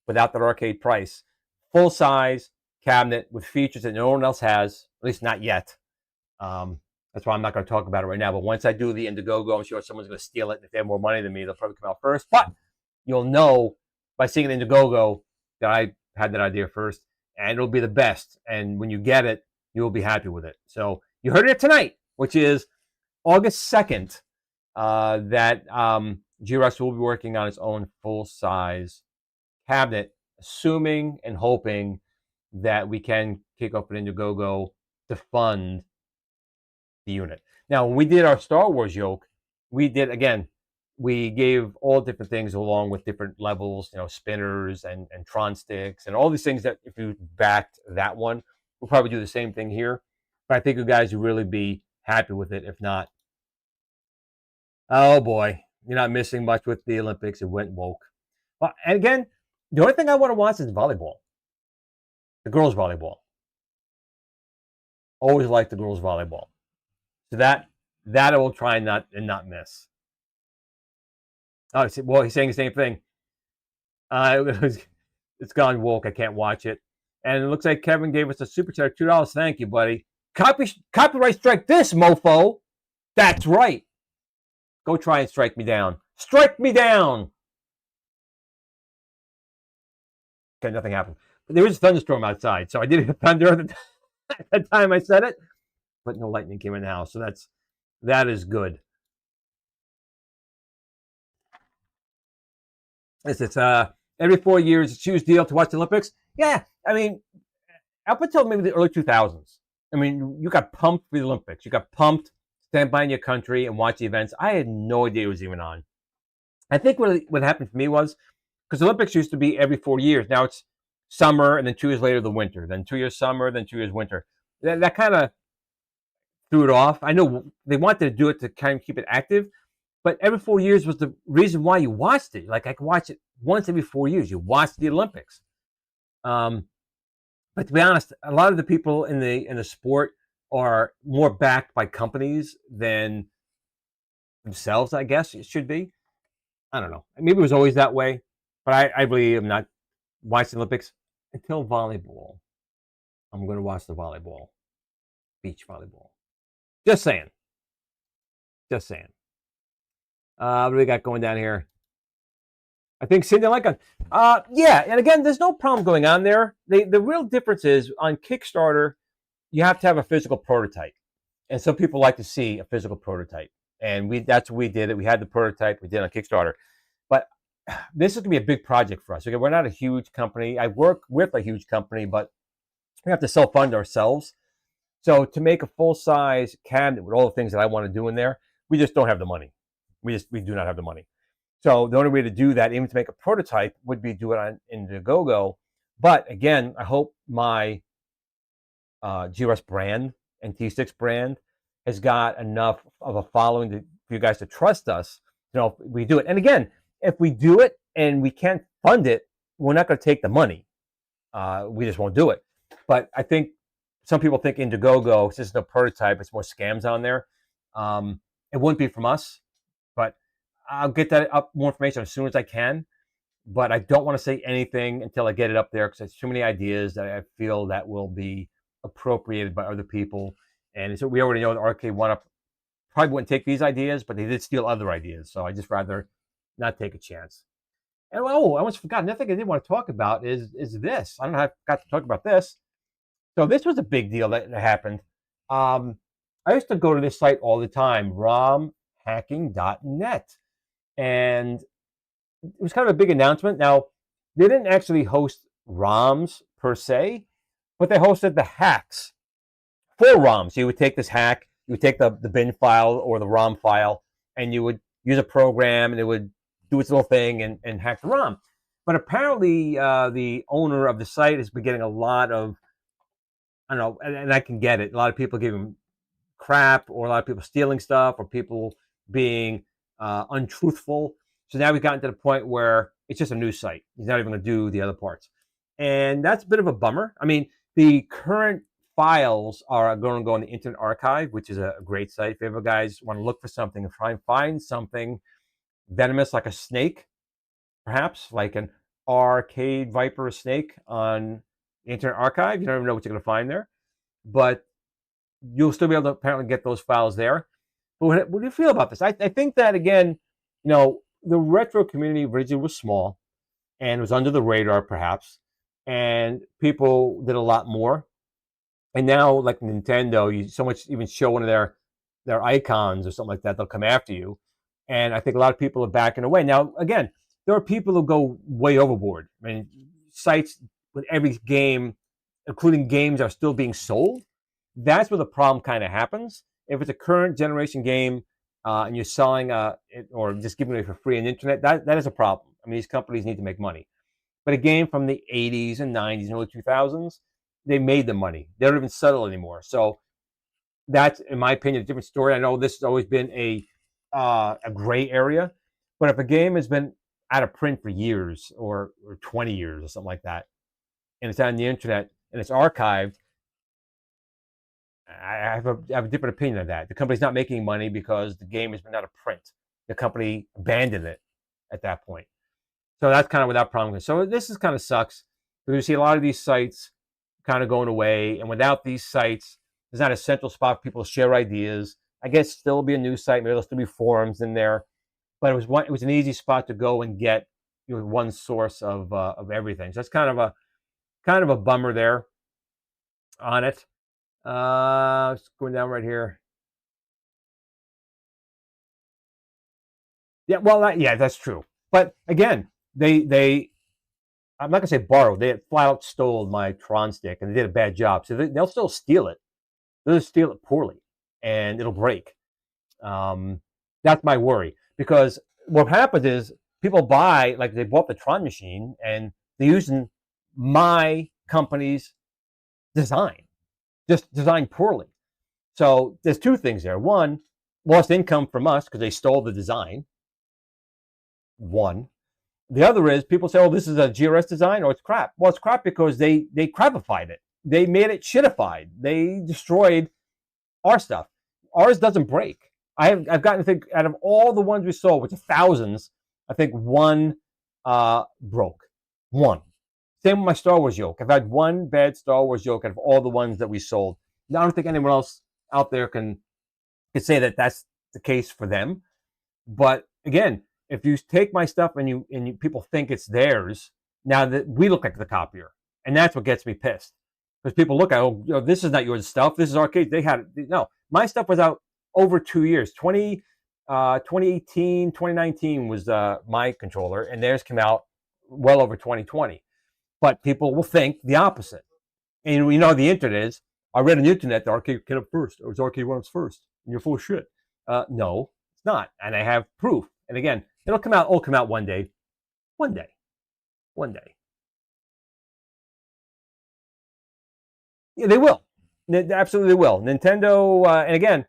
without that arcade price. Full-size cabinet with features that no one else has, at least not yet. That's why I'm not going to talk about it right now. But once I do the Indiegogo, I'm sure someone's going to steal it. And if they have more money than me, they'll probably come out first. But you'll know by seeing it Indiegogo that I had that idea first. And it'll be the best. And when you get it, you'll be happy with it. So you heard it tonight, which is August 2nd, that GRS will be working on its own full-size cabinet, assuming and hoping that we can kick off an Indiegogo to fund the unit. Now, when we did our Star Wars yoke, we gave all different things along with different levels, you know, spinners and Tron sticks and all these things that if you backed that one, we'll probably do the same thing here. But I think you guys will really be happy with it. If not, oh boy, you're not missing much with the Olympics. It went woke. Well, and again, the only thing I want to watch is volleyball. The girls' volleyball. Always like the girls' volleyball. So that I will try and not miss. Oh, well, he's saying the same thing. It's gone woke. I can't watch it. And it looks like Kevin gave us a super chat, $2. Thank you, buddy. Copyright strike this, mofo. That's right. Go try and strike me down. Strike me down. Okay, nothing happened. But there was a thunderstorm outside, so I did hit thunder at the time I said it, but no lightning came in the house, so that is good. It's every 4 years, it's a huge deal to watch the Olympics. Yeah, I mean, up until maybe the early 2000s, I mean, you got pumped for the Olympics. You got pumped, stand by in your country and watch the events. I had no idea it was even on. I think what happened for me was, because the Olympics used to be every 4 years. Now it's summer, and then 2 years later, the winter. Then 2 years summer, then 2 years winter. That kind of threw it off. I know they wanted to do it to kind of keep it active, but every 4 years was the reason why you watched it. Like, I could watch it once every 4 years. You watched the Olympics. But to be honest, a lot of the people in the sport are more backed by companies than themselves, I guess it should be. I don't know. Maybe it was always that way, but I really am not watching the Olympics until volleyball. I'm going to watch the volleyball, beach volleyball. Just saying. Just saying. What do we got going down here? I think Sinden like yeah, and again, there's no problem going on there. The real difference is on Kickstarter, you have to have a physical prototype, and some people like to see a physical prototype, and that's what we did. We had the prototype we did on Kickstarter, but this is going to be a big project for us. Okay, we're not a huge company. I work with a huge company, but we have to self-fund ourselves. So to make a full-size cabinet with all the things that I want to do in there, we just don't have the money. We do not have the money. So the only way to do that, even to make a prototype, would be do it on Indiegogo. But again, I hope my GRS brand and T6 brand has got enough of a following for you guys to trust us. You know, if we do it. And again, if we do it and we can't fund it, we're not going to take the money. We just won't do it. But I think some people think Indiegogo, since it's a prototype, it's more scams on there. It wouldn't be from us, but I'll get that up more information as soon as I can. But I don't want to say anything until I get it up there because there's too many ideas that I feel that will be appropriated by other people. And so we already know the R-Cade one-up probably wouldn't take these ideas, but they did steal other ideas. So I just rather not take a chance. And I almost forgot. Another thing I did want to talk about is this. I don't know how I got to talk about this. So this was a big deal that happened. I used to go to this site all the time, romhacking.net. And it was kind of a big announcement. Now, they didn't actually host ROMs per se, but they hosted the hacks for ROMs. So you would take this hack, you would take the bin file or the ROM file, and you would use a program, and it would do its little thing and hack the ROM. But apparently, the owner of the site has been getting a lot of, I don't know, and I can get it. A lot of people giving crap, or a lot of people stealing stuff, or people being untruthful. So now we've gotten to the point where it's just a news site. He's not even going to do the other parts. And that's a bit of a bummer. I mean, the current files are going to go in the Internet Archive, which is a great site. If you ever guys want to look for something and try and find something venomous like a snake, perhaps like an R-Cade Viper snake on the Internet Archive, you don't even know what you're going to find there. But you'll still be able to apparently get those files there. But what do you feel about this? I think that, again, you know, the retro community originally was small and was under the radar, perhaps, and people did a lot more. And now, like Nintendo, you so much even show one of their icons or something like that, they'll come after you. And I think a lot of people are backing away. Now, again, there are people who go way overboard. I mean, sites with every game, including games that are still being sold, that's where the problem kind of happens. If it's a current generation game and you're selling it or just giving it for free on the internet, that is a problem. I mean, these companies need to make money. But a game from the 80s and 90s and early 2000s, they made the money. They don't even settle anymore. So that's, in my opinion, a different story. I know this has always been a gray area, but if a game has been out of print for years or 20 years or something like that, and it's on the internet and it's archived, I have a different opinion of that. The company's not making money because the game has been out of print. The company abandoned it at that point. So that's kind of where that problem is. So this is kind of sucks because you see a lot of these sites kind of going away, and without these sites, there's not a central spot for people to share ideas. I guess still be a news site, maybe there'll still be forums in there, but it was an easy spot to go and get one source of everything. So that's kind of a bummer there on it. Just going down right here. Yeah, well, yeah, that's true. But again, they I'm not gonna say borrowed. They had flat out stole my Tron stick, and they did a bad job. So they'll still steal it. They'll just steal it poorly, and it'll break. That's my worry, because what happens is people buy, like they bought the Tron machine, and they're using my company's design, just designed poorly. So there's two things there. One, lost income from us because they stole the design. One. The other is people say, "Oh, this is a GRS design," or it's crap. Well, it's crap because they crapified it. They made it shitified. They destroyed our stuff. Ours doesn't break. I've gotten to think, out of all the ones we sold, which are thousands, I think one broke. One. Same with my Star Wars yoke. I've had one bad Star Wars yoke out of all the ones that we sold. Now, I don't think anyone else out there can say that that's the case for them. But again, if you take my stuff and people think it's theirs, now that we look like the copier, and that's what gets me pissed, because people look at, oh, this is not your stuff. This is R-Cade. They had it. No, my stuff was out over 2 years. 2018, 2019 was my controller, and theirs came out well over 2020. But people will think the opposite, and we know the internet is. I read on the internet the R-Cade came up first, or it's R-Cade runs first, and you're full of shit. No, it's not, and I have proof. And again, it'll come out one day. One day. Yeah, they will. They absolutely will. Nintendo, and again,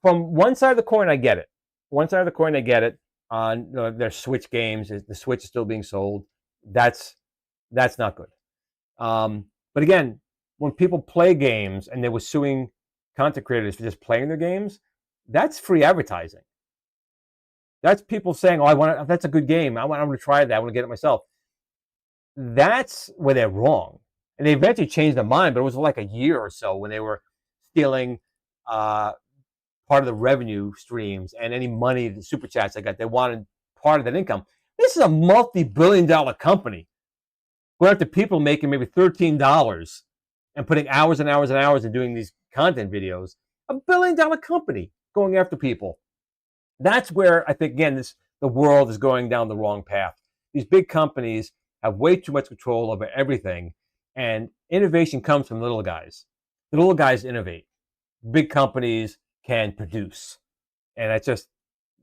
from one side of the coin, I get it. One side of the coin, I get it. On their Switch games, the Switch is still being sold. That's not good. But again, when people play games and they were suing content creators for just playing their games, that's free advertising. That's people saying, "Oh, that's a good game. I want to try that. I want to get it myself." That's where they're wrong. And they eventually changed their mind, but it was like a year or so when they were stealing part of the revenue streams and any money, the super chats they got. They wanted part of that income. This is a multi-billion-dollar company going after people making maybe $13 and putting hours and hours and hours in doing these content videos. A billion-dollar company going after people. That's where I think, again, the world is going down the wrong path. These big companies have way too much control over everything, and innovation comes from little guys. The little guys innovate. Big companies can produce, and that's just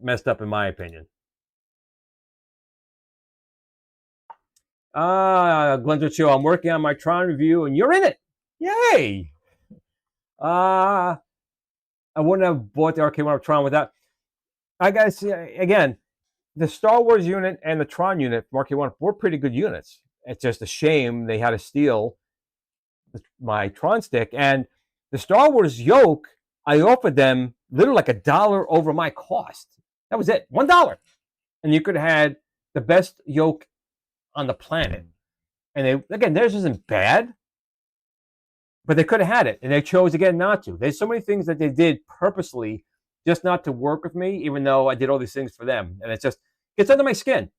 messed up in my opinion. Glensretroshow, I'm working on my Tron review, and you're in it. Yay! I wouldn't have bought the R-Cade Tron without. I gotta say, again, the Star Wars unit and the Tron unit from R-Cade were pretty good units. It's just a shame they had to steal my Tron stick. And the Star Wars yoke, I offered them literally like $1 over my cost. That was it, $1. And you could have had the best yoke on the planet. And theirs isn't bad, but they could have had it. And they chose, again, not to. There's so many things that they did purposely just not to work with me, even though I did all these things for them. And it just gets under my skin.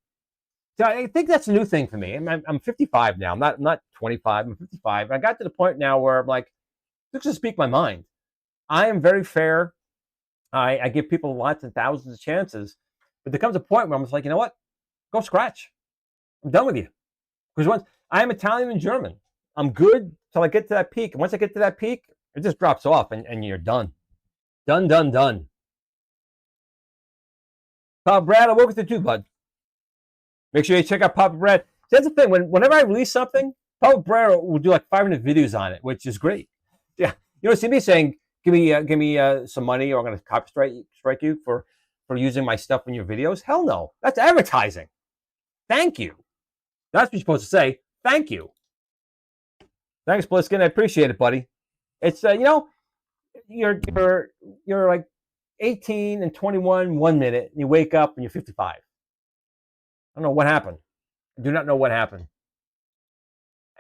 So I think that's a new thing for me. I'm 55 now. I'm not 25. I'm 55. And I got to the point now where I'm like, let's just speak my mind. I am very fair. I give people lots and thousands of chances. But there comes a point where I'm just like, you know what? Go scratch. I'm done with you. Because once I am Italian and German. I'm good till I get to that peak. And once I get to that peak, it just drops off and you're done. Done. Papa Brad, I'll work with you too, bud. Make sure you check out Papa Brad. That's the thing. Whenever I release something, Papa Brad will do like 500 videos on it, which is great. Yeah, you don't see me saying, "Give me some money," or "I'm going to copyright strike you for using my stuff in your videos." Hell no. That's advertising. Thank you. That's what you're supposed to say. Thank you. Thanks, Bliskin. I appreciate it, buddy. It's you're like 18 and 21 1 minute, and you wake up and you're 55. I don't know what happened. Do not know what happened.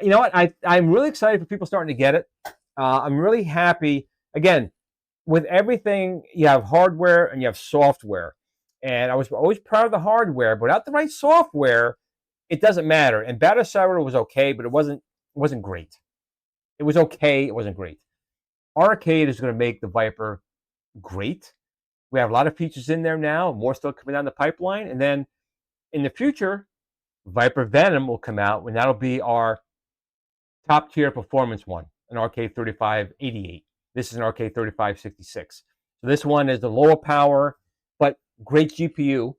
You know what? I'm really excited for people starting to get it. I'm really happy. Again, with everything, you have hardware and you have software. And I was always proud of the hardware, but without the right software, it doesn't matter. And Battle Cyber was okay, but it wasn't great. It was okay. It wasn't great. R-Cade is going to make the Viper great. We have a lot of features in there now, more still coming down the pipeline. And then in the future, Viper Venom will come out, and that'll be our top tier performance one, an RK3588. This is an RK3566. So this one is the lower power, but great GPU,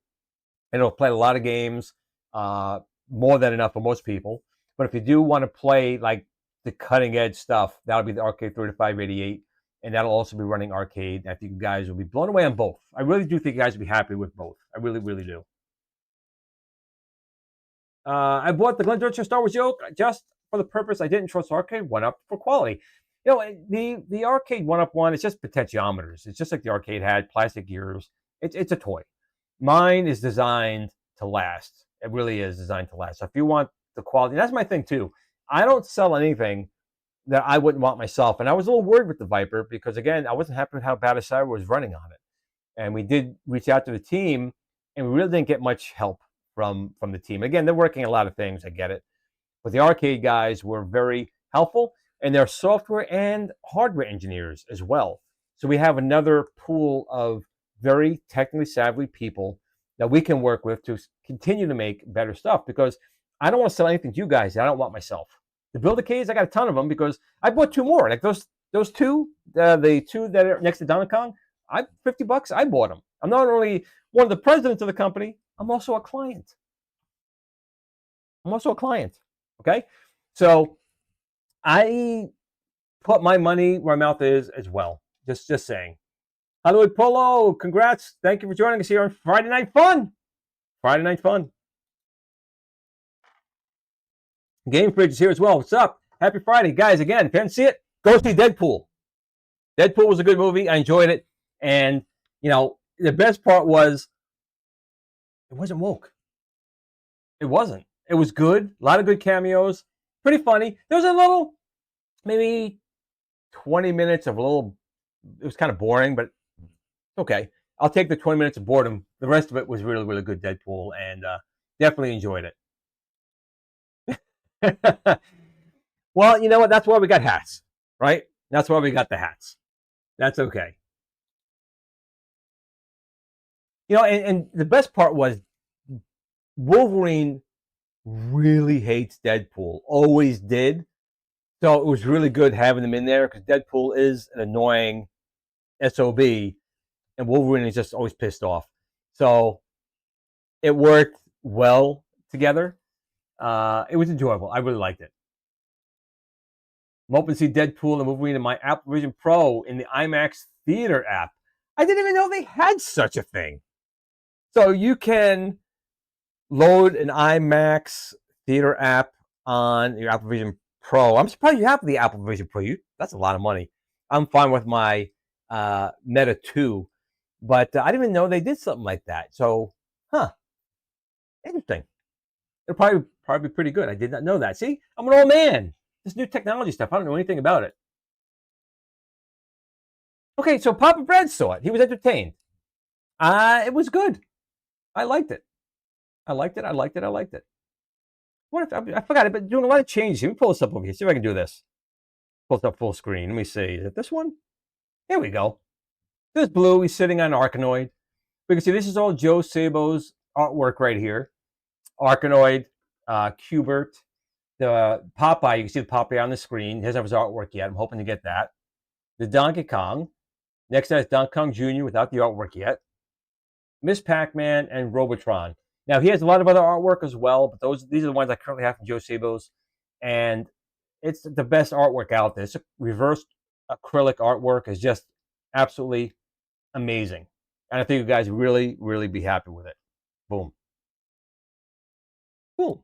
and it'll play a lot of games, more than enough for most people. But if you do want to play like the cutting edge stuff, that'll be the RK3588, and that'll also be running R-Cade. I think you guys will be blown away on both. I really do think you guys will be happy with both. I really, really do. I bought the glensretroshow Star Wars yoke just for the purpose I didn't trust R-Cade 1-up for quality. You know, the R-Cade 1-up one, it's just potentiometers. It's just like the R-Cade had, plastic gears. It's a toy. Mine is designed to last. It really is designed to last. So if you want the quality, and that's my thing too. I don't sell anything that I wouldn't want myself. And I was a little worried with the Viper because, again, I wasn't happy with how Battle Cyber was running on it. And we did reach out to the team, and we really didn't get much help from the team. Again, they're working a lot of things. I get it. But the R-Cade guys were very helpful, and they're software and hardware engineers as well. So we have another pool of very technically savvy people that we can work with to continue to make better stuff, because I don't want to sell anything to you guys that I don't want myself. The Build-A-Case, I got a ton of them because I bought two more. Like those two, the two that are next to Donkey Kong, $50, I bought them. I'm not only one of the presidents of the company, I'm also a client. Okay? So I put my money where my mouth is as well. Just saying. Hollywood Polo, congrats. Thank you for joining us here on Friday Night Fun. Friday Night Fun. Game Fridge is here as well. What's up? Happy Friday. Guys, again, if you haven't seen it, go see Deadpool. Deadpool was a good movie. I enjoyed it. And, you know, the best part was it wasn't woke. It wasn't. It was good. A lot of good cameos. Pretty funny. There was a little, maybe 20 minutes of a little, it was kind of boring, but okay. I'll take the 20 minutes of boredom. The rest of it was really, really good Deadpool, and definitely enjoyed it. Well, you know what? That's why we got hats, right? That's why we got the hats. That's okay. You know, and the best part was Wolverine really hates Deadpool. Always did. So it was really good having them in there because Deadpool is an annoying SOB and Wolverine is just always pissed off. So it worked well together. It was enjoyable. I really liked it. I'm hoping to see Deadpool and Wolverine in my Apple Vision Pro in the IMAX Theater app. I didn't even know they had such a thing. So you can load an IMAX Theater app on your Apple Vision Pro. I'm surprised you have the Apple Vision Pro. That's a lot of money. I'm fine with my Meta 2, but I didn't even know they did something like that. So, interesting. It'll probably be pretty good. I did not know that. See, I'm an old man. This new technology stuff, I don't know anything about it. Okay, so Papa Brad saw it. He was entertained. It was good. I liked it. What if I forgot it, but doing a lot of changes. Let me pull this up over here. See if I can do this. Pull this up full screen. Let me see. Is it this one? Here we go. This Blue. He's sitting on Arkanoid. We can see this is all Joe Sabo's artwork right here. Arkanoid, Qbert, the Popeye. You can see the Popeye on the screen. He doesn't have his artwork yet. I'm hoping to get that. The Donkey Kong. Next to that is Donkey Kong Jr. without the artwork yet. Miss Pac-Man and Robotron. Now, he has a lot of other artwork as well, but these are the ones I currently have from Joe Sabo's, and it's the best artwork out there. It's a reversed acrylic artwork. Is just absolutely amazing, and I think you guys really, really be happy with it. Boom. Cool.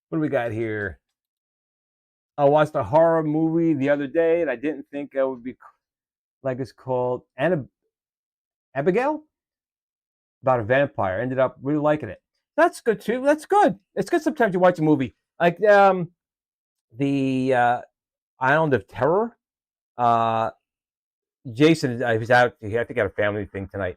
What do we got here? I watched a horror movie the other day, and I didn't think it would be like it's called Abigail? About a vampire. Ended up really liking it. That's good too. That's good. It's good sometimes you watch a movie like the Island of Terror. Jason, I was out. I think I had a family thing tonight,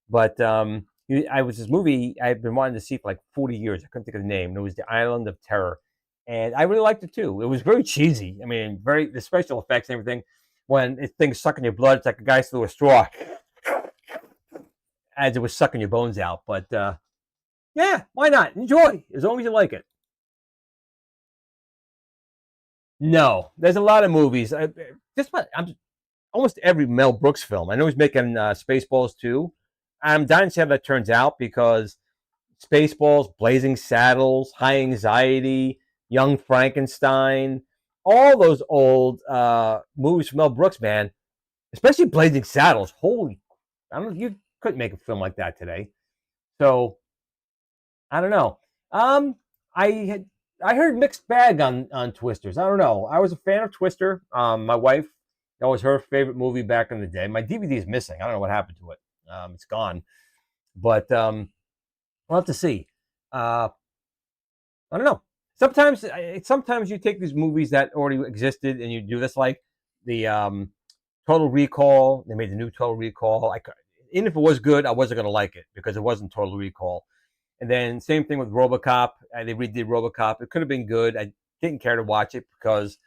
but I was this movie I've been wanting to see for like 40 years. I couldn't think of the name. It was the Island of Terror, and I really liked it too. It was very cheesy. I mean, the special effects and everything. When things sucking your blood, it's like a guy threw a straw as it was sucking your bones out. But yeah, why not? Enjoy as long as you like it. No, there's a lot of movies. Almost every Mel Brooks film. I know he's making Spaceballs too. I'm dying to see how that turns out because Spaceballs, Blazing Saddles, High Anxiety, Young Frankenstein, all those old movies from Mel Brooks, man. Especially Blazing Saddles. Holy, I don't know, you couldn't make a film like that today. So I don't know. I heard mixed bag on Twisters. I don't know. I was a fan of Twister. My wife, that was her favorite movie back in the day. My DVD is missing. I don't know what happened to it. It's gone. But we'll have to see. I don't know. Sometimes you take these movies that already existed and you do this, like the Total Recall. They made the new Total Recall. Even if it was good, I wasn't going to like it because it wasn't Total Recall. And then same thing with RoboCop. They redid RoboCop. It could have been good. I didn't care to watch it because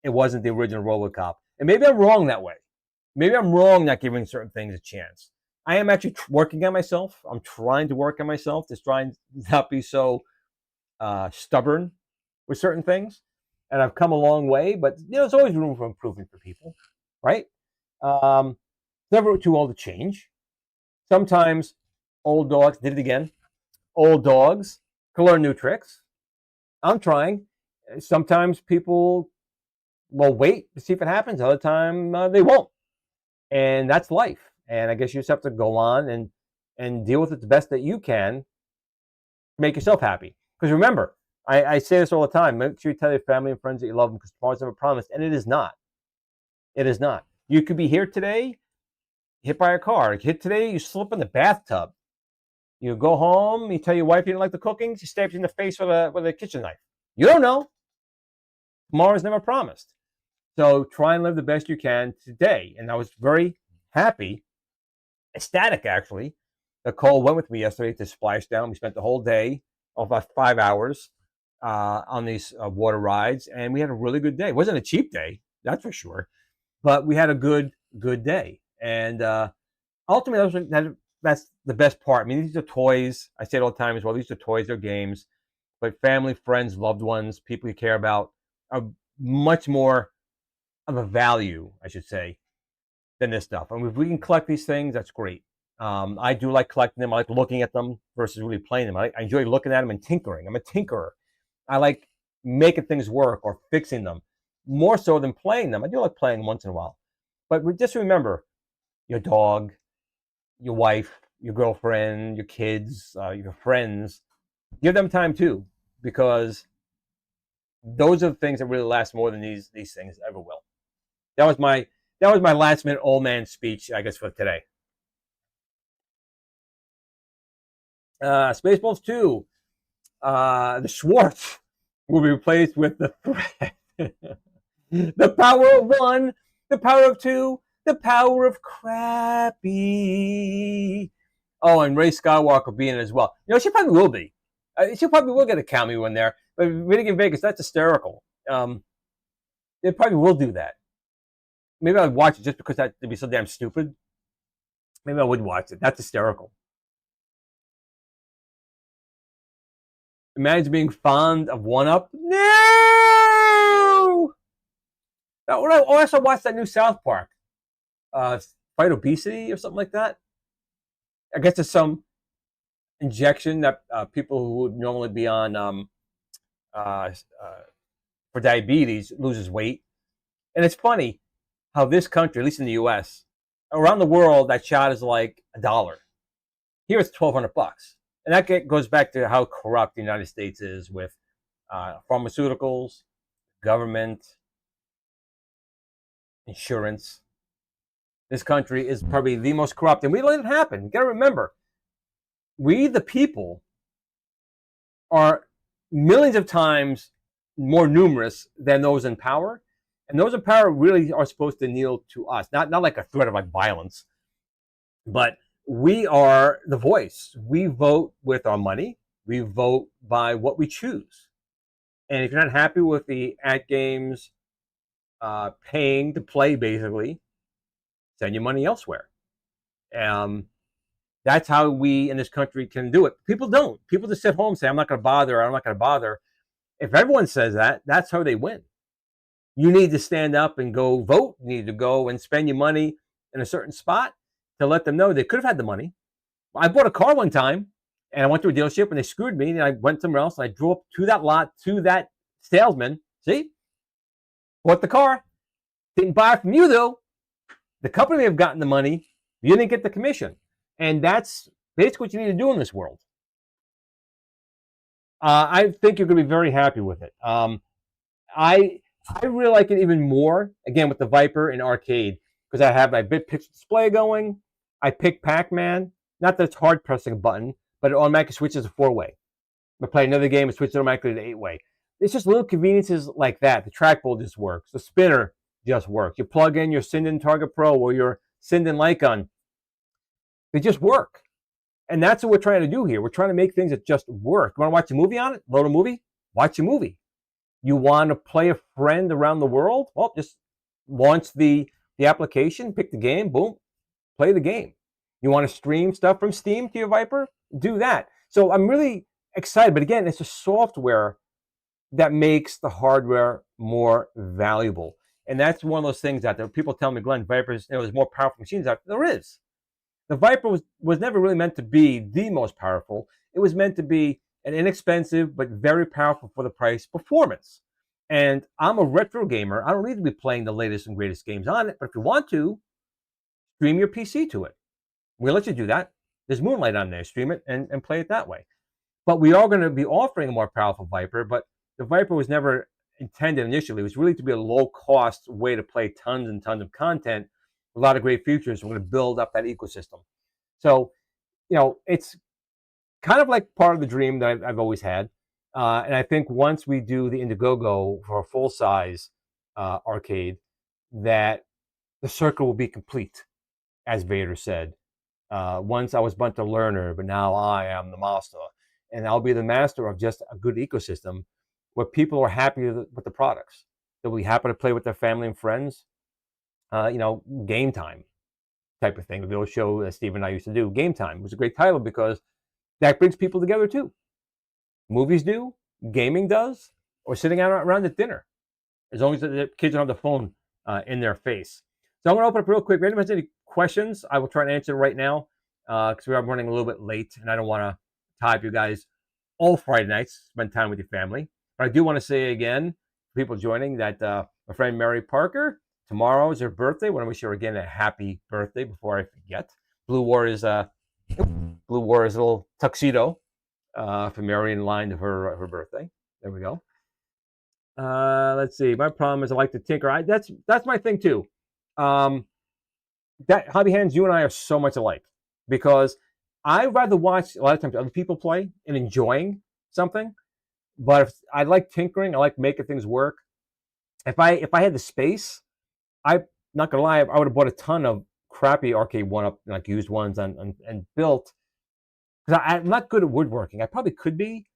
it wasn't the original RoboCop. And maybe I'm wrong that way. Maybe I'm wrong not giving certain things a chance. I am actually working on myself. I'm trying to work on myself to try and not be so stubborn with certain things. And I've come a long way, but there's always room for improvement for people, right? Never too old to change. Sometimes old dogs did it again. Old dogs can learn new tricks. I'm trying. Sometimes people will wait to see if it happens. Other time they won't. And that's life. And I guess you just have to go on and deal with it the best that you can to make yourself happy. Because remember, I say this all the time. Make sure you tell your family and friends that you love them because tomorrow's never promised. And it is not. It is not. You could be here today, hit by a car. Hit today, you slip in the bathtub. You go home, you tell your wife you didn't like the cooking, she stabs you in the face with a kitchen knife. You don't know. Tomorrow's never promised. So try and live the best you can today. And I was very happy, ecstatic actually, that Cole went with me yesterday to Splashdown. We spent the whole day, about 5 hours, on these water rides, and we had a really good day. It wasn't a cheap day, that's for sure, but we had a good day. And ultimately, that's the best part. I mean, these are toys. I say it all the time as well. These are toys, they're games. But family, friends, loved ones, people you care about are much more of a value, I should say, than this stuff. And if we can collect these things, that's great. I do like collecting them. I like looking at them versus really playing them. I enjoy looking at them and tinkering. I'm a tinkerer. I like making things work or fixing them more so than playing them. I do like playing once in a while. But just remember, your dog, your wife, your girlfriend, your kids, your friends, give them time too, because those are the things that really last more than these things ever will. That was my last minute old man speech, I guess, for today. Spaceballs 2. The Schwartz will be replaced with the threat. The power of one, the power of two, the power of crappy. Oh, and Rey Skywalker will be in it as well. You know, she probably will be. She probably will get a cameo in there. But Reading in Vegas, that's hysterical. They probably will do that. Maybe I would watch it just because that'd be so damn stupid. Maybe I would watch it. That's hysterical. Imagine being fond of One-Up. No! I also watched that new South Park. Fight Obesity or something like that. I guess there's some injection that people who would normally be on for diabetes loses weight. And it's funny how this country, at least in the U.S., around the world, that shot is like $1. Here it's $1,200. And that goes back to how corrupt the United States is with pharmaceuticals, government, insurance. This country is probably the most corrupt, and we let it happen. You got to remember, we, the people, are millions of times more numerous than those in power. And those in power really are supposed to kneel to us, not like a threat of like violence, but we are the voice. We vote with our money. We vote by what we choose. And if you're not happy with the AtGames paying to play, basically, send your money elsewhere. That's how we in this country can do it. People don't. People just sit home and say, I'm not going to bother. I'm not going to bother. If everyone says that, that's how they win. You need to stand up and go vote. You need to go and spend your money in a certain spot to let them know they could have had the money. I bought a car one time, and I went to a dealership, and they screwed me, and I went somewhere else, and I drove up to that lot, to that salesman. See? Bought the car. Didn't buy it from you, though. The company may have gotten the money. You didn't get the commission. And that's basically what you need to do in this world. I think you're going to be very happy with it. I really like it even more, again, with the Viper and Arcade, because I have my bit pixel display going. I pick Pac-Man. Not that it's hard pressing a button, but it automatically switches to 4-way. I play another game, it switches automatically to 8-way. It's just little conveniences like that. The trackball just works. The spinner just works. You plug in your Sinden Target Pro or your Sinden Light Gun. They just work. And that's what we're trying to do here. We're trying to make things that just work. You want to watch a movie on it? Load a movie? Watch a movie. You want to play a friend around the world? Well, just launch the application, pick the game, boom, play the game. You want to stream stuff from Steam to your Viper? Do that. So I'm really excited. But again, it's a software that makes the hardware more valuable. And that's one of those things out there. People tell me, Glenn, Vipers, there's more powerful machines out there. There is. The Viper was never really meant to be the most powerful. It was meant to be an inexpensive but very powerful for the price performance. And I'm a retro gamer. I don't need to be playing the latest and greatest games on it. But if you want to, stream your PC to it. We'll let you do that. There's Moonlight on there. Stream it and play it that way. But we are going to be offering a more powerful Viper. But the Viper was never intended initially. It was really to be a low-cost way to play tons and tons of content. A lot of great features. We're going to build up that ecosystem. So, it's kind of like part of the dream that I've always had. And I think once we do the Indiegogo for a full-size arcade, that the circle will be complete, as Vader said. Once I was but a learner, but now I am the master. And I'll be the master of just a good ecosystem where people are happy with the products. They'll be happy to play with their family and friends. Game time type of thing. The old show that Steve and I used to do, Game Time, was a great title because that brings people together too. Movies do, gaming does, or sitting out around at dinner, as long as the kids don't have the phone in their face. So I'm going to open up real quick. If anyone has any questions, I will try and answer right now because we are running a little bit late, and I don't want to tie up you guys all Friday nights, spend time with your family. But I do want to say again, for people joining, that my friend Mary Parker, tomorrow is her birthday. I want to wish her again a happy birthday before I forget. Blue wore his little tuxedo for Mary in line of her birthday. There we go. Let's see. My problem is I like to tinker. That's my thing too. That Hobby Hands, you and I are so much alike because I rather watch a lot of times other people play and enjoying something. But if I like tinkering, I like making things work. If I had the space, I'm not gonna lie, I would have bought a ton of crappy arcade one-up, like used ones, and built. Because I'm not good at woodworking. I probably could be.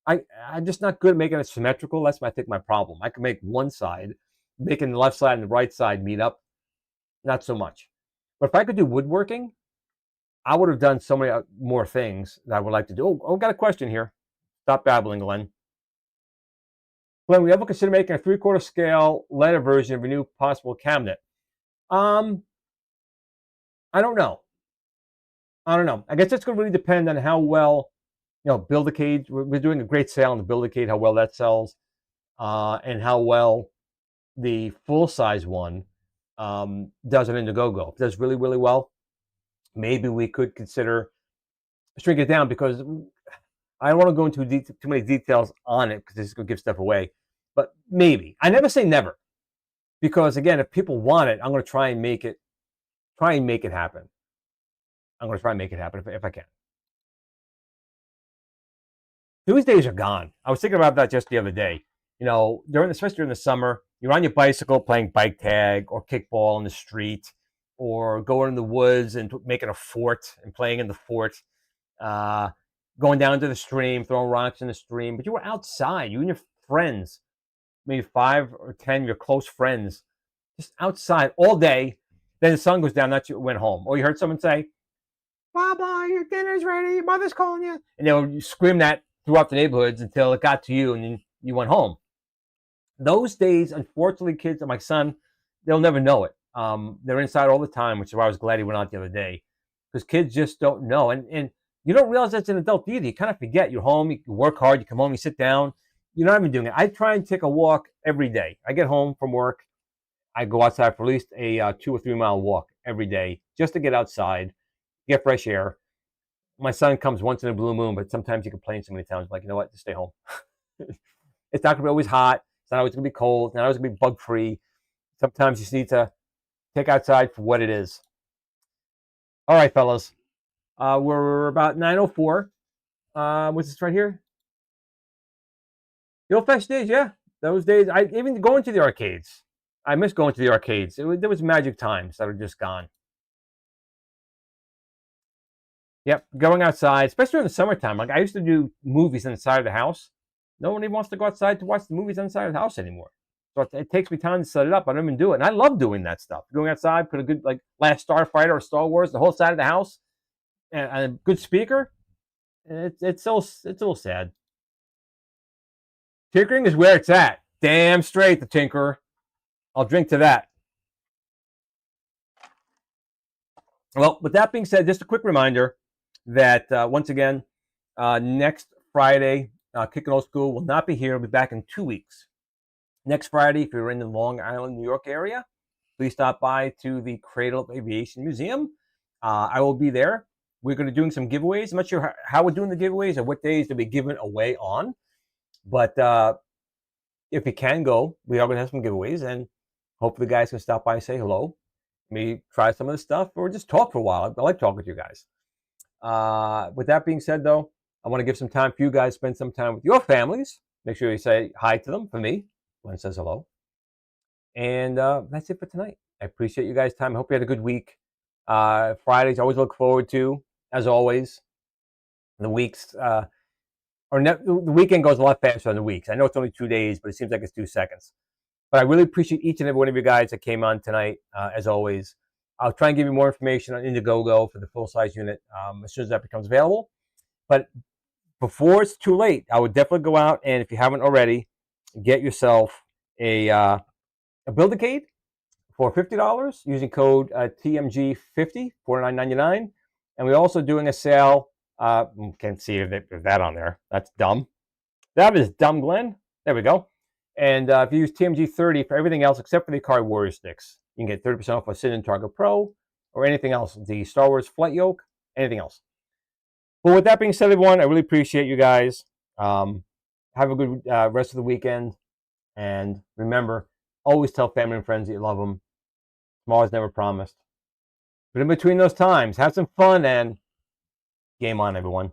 I'm just not good at making it symmetrical. That's I think my problem. I can make one side, making the left side and the right side meet up. Not so much. But if I could do woodworking, I would have done so many more things that I would like to do. Oh, got a question here. Stop babbling, Glenn. Glenn, we ever consider making a 3/4 scale letter version of a new possible cabinet? I don't know. I guess it's going to really depend on how well, Build-A-Case. We're doing a great sale on the Build-A-Case, how well that sells, and how well the full-size one does an Indiegogo. If it does really, really well, maybe we could consider shrinking it down because I don't want to go into too many details on it because this is going to give stuff away. But maybe. I never say never. Because again, if people want it, I'm going to try and make it happen. I'm going to try and make it happen if I can. Those days are gone. I was thinking about that just the other day. You know, especially during the summer, you're on your bicycle playing bike tag or kickball in the street, or going in the woods and making a fort and playing in the fort, going down to the stream, throwing rocks in the stream. But you were outside, you and your friends, maybe 5 or 10 of your close friends, just outside all day. Then the sun goes down, that's you went home. Or you heard someone say, "Baba, your dinner's ready, your mother's calling you." And they would scream that throughout the neighborhoods until it got to you and then you went home. Those days, unfortunately, kids and my son, they'll never know it. They're inside all the time, which is why I was glad he went out the other day, because kids just don't know. And you don't realize that's an adult either. You kind of forget. You're home, you work hard, you come home, you sit down. You're not even doing it. I try and take a walk every day. I get home from work, I go outside for at least a 2 or 3 mile walk every day just to get outside, get fresh air. My son comes once in a blue moon, but sometimes he complains so many times, like, you know what, just stay home. It's not going to be always hot. It's not always going to be cold. It's not always going to be bug-free. Sometimes you just need to take outside for what it is. All right, fellas. We're about 9:04. What's this right here? The old-fashioned days, yeah. Those days, I even going to the arcades. I miss going to the arcades. There was magic times that are just gone. Yep, going outside, especially in the summertime. Like, I used to do movies inside of the house. No one even wants to go outside to watch the movies inside of the house anymore. So it takes me time to set it up. I don't even do it. And I love doing that stuff. Going outside, put a good, like, Last Starfighter or Star Wars, the whole side of the house, and a good speaker. It's a little sad. Tinkering is where it's at. Damn straight, the tinkerer. I'll drink to that. Well, with that being said, just a quick reminder that, once again, next Friday, Kicking Old School will not be here. We'll be back in 2 weeks. Next Friday, if you're in the Long Island, New York area, please stop by to the Cradle of Aviation Museum. I will be there. We're going to be doing some giveaways. I'm not sure how we're doing the giveaways or what days to be given away on. But if you can go, we are going to have some giveaways. And hopefully the guys can stop by and say hello. Maybe try some of the stuff or just talk for a while. I like talking to you guys. With that being said, though, I want to give some time for you guys to spend some time with your families. Make sure you say hi to them for me. Glenn says hello. And that's it for tonight. I appreciate you guys' time. I hope you had a good week. Fridays, I always look forward to, as always. The weeks, the weekend goes a lot faster than the weeks. I know it's only 2 days, but it seems like it's 2 seconds. But I really appreciate each and every one of you guys that came on tonight, as always. I'll try and give you more information on Indiegogo for the full-size unit as soon as that becomes available. But before it's too late, I would definitely go out and, if you haven't already, get yourself a Build-A-Case for $50 using code TMG50, $49.99. And we're also doing a sale. Can't see if that on there. That's dumb. That is dumb, Glenn. There we go. And if you use TMG30 for everything else except for the Ikari Warrior Sticks, you can get 30% off a Sinden Target Pro or anything else, the Star Wars Flight Yoke, anything else. Well, with that being said, everyone, I really appreciate you guys. Have a good rest of the weekend. And remember, always tell family and friends that you love them. Tomorrow's never promised. But in between those times, have some fun and game on, everyone.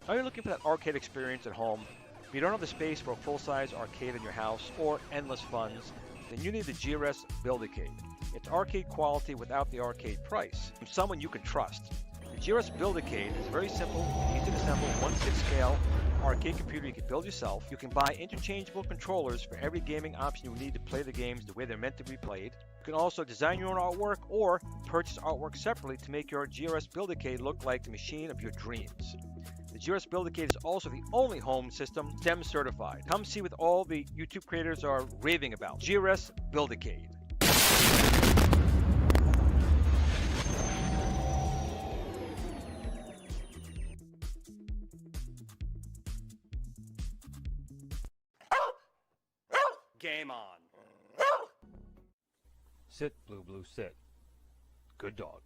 Are you looking for that arcade experience at home? If you don't have the space for a full-size arcade in your house or endless funds, then you need the GRS Build-A-Case. It's arcade quality without the arcade price, from someone you can trust. The GRS Build-A-Case is very simple, easy to assemble, 1/6 scale arcade computer you can build yourself. You can buy interchangeable controllers for every gaming option you need to play the games the way they're meant to be played. You can also design your own artwork or purchase artwork separately to make your GRS Build-A-Case look like the machine of your dreams. The GRS Build-A-Case is also the only home system STEM certified. Come see what all the YouTube creators are raving about. GRS Build-A-Case. Game on. Sit, Blue Blue, sit. Good dog.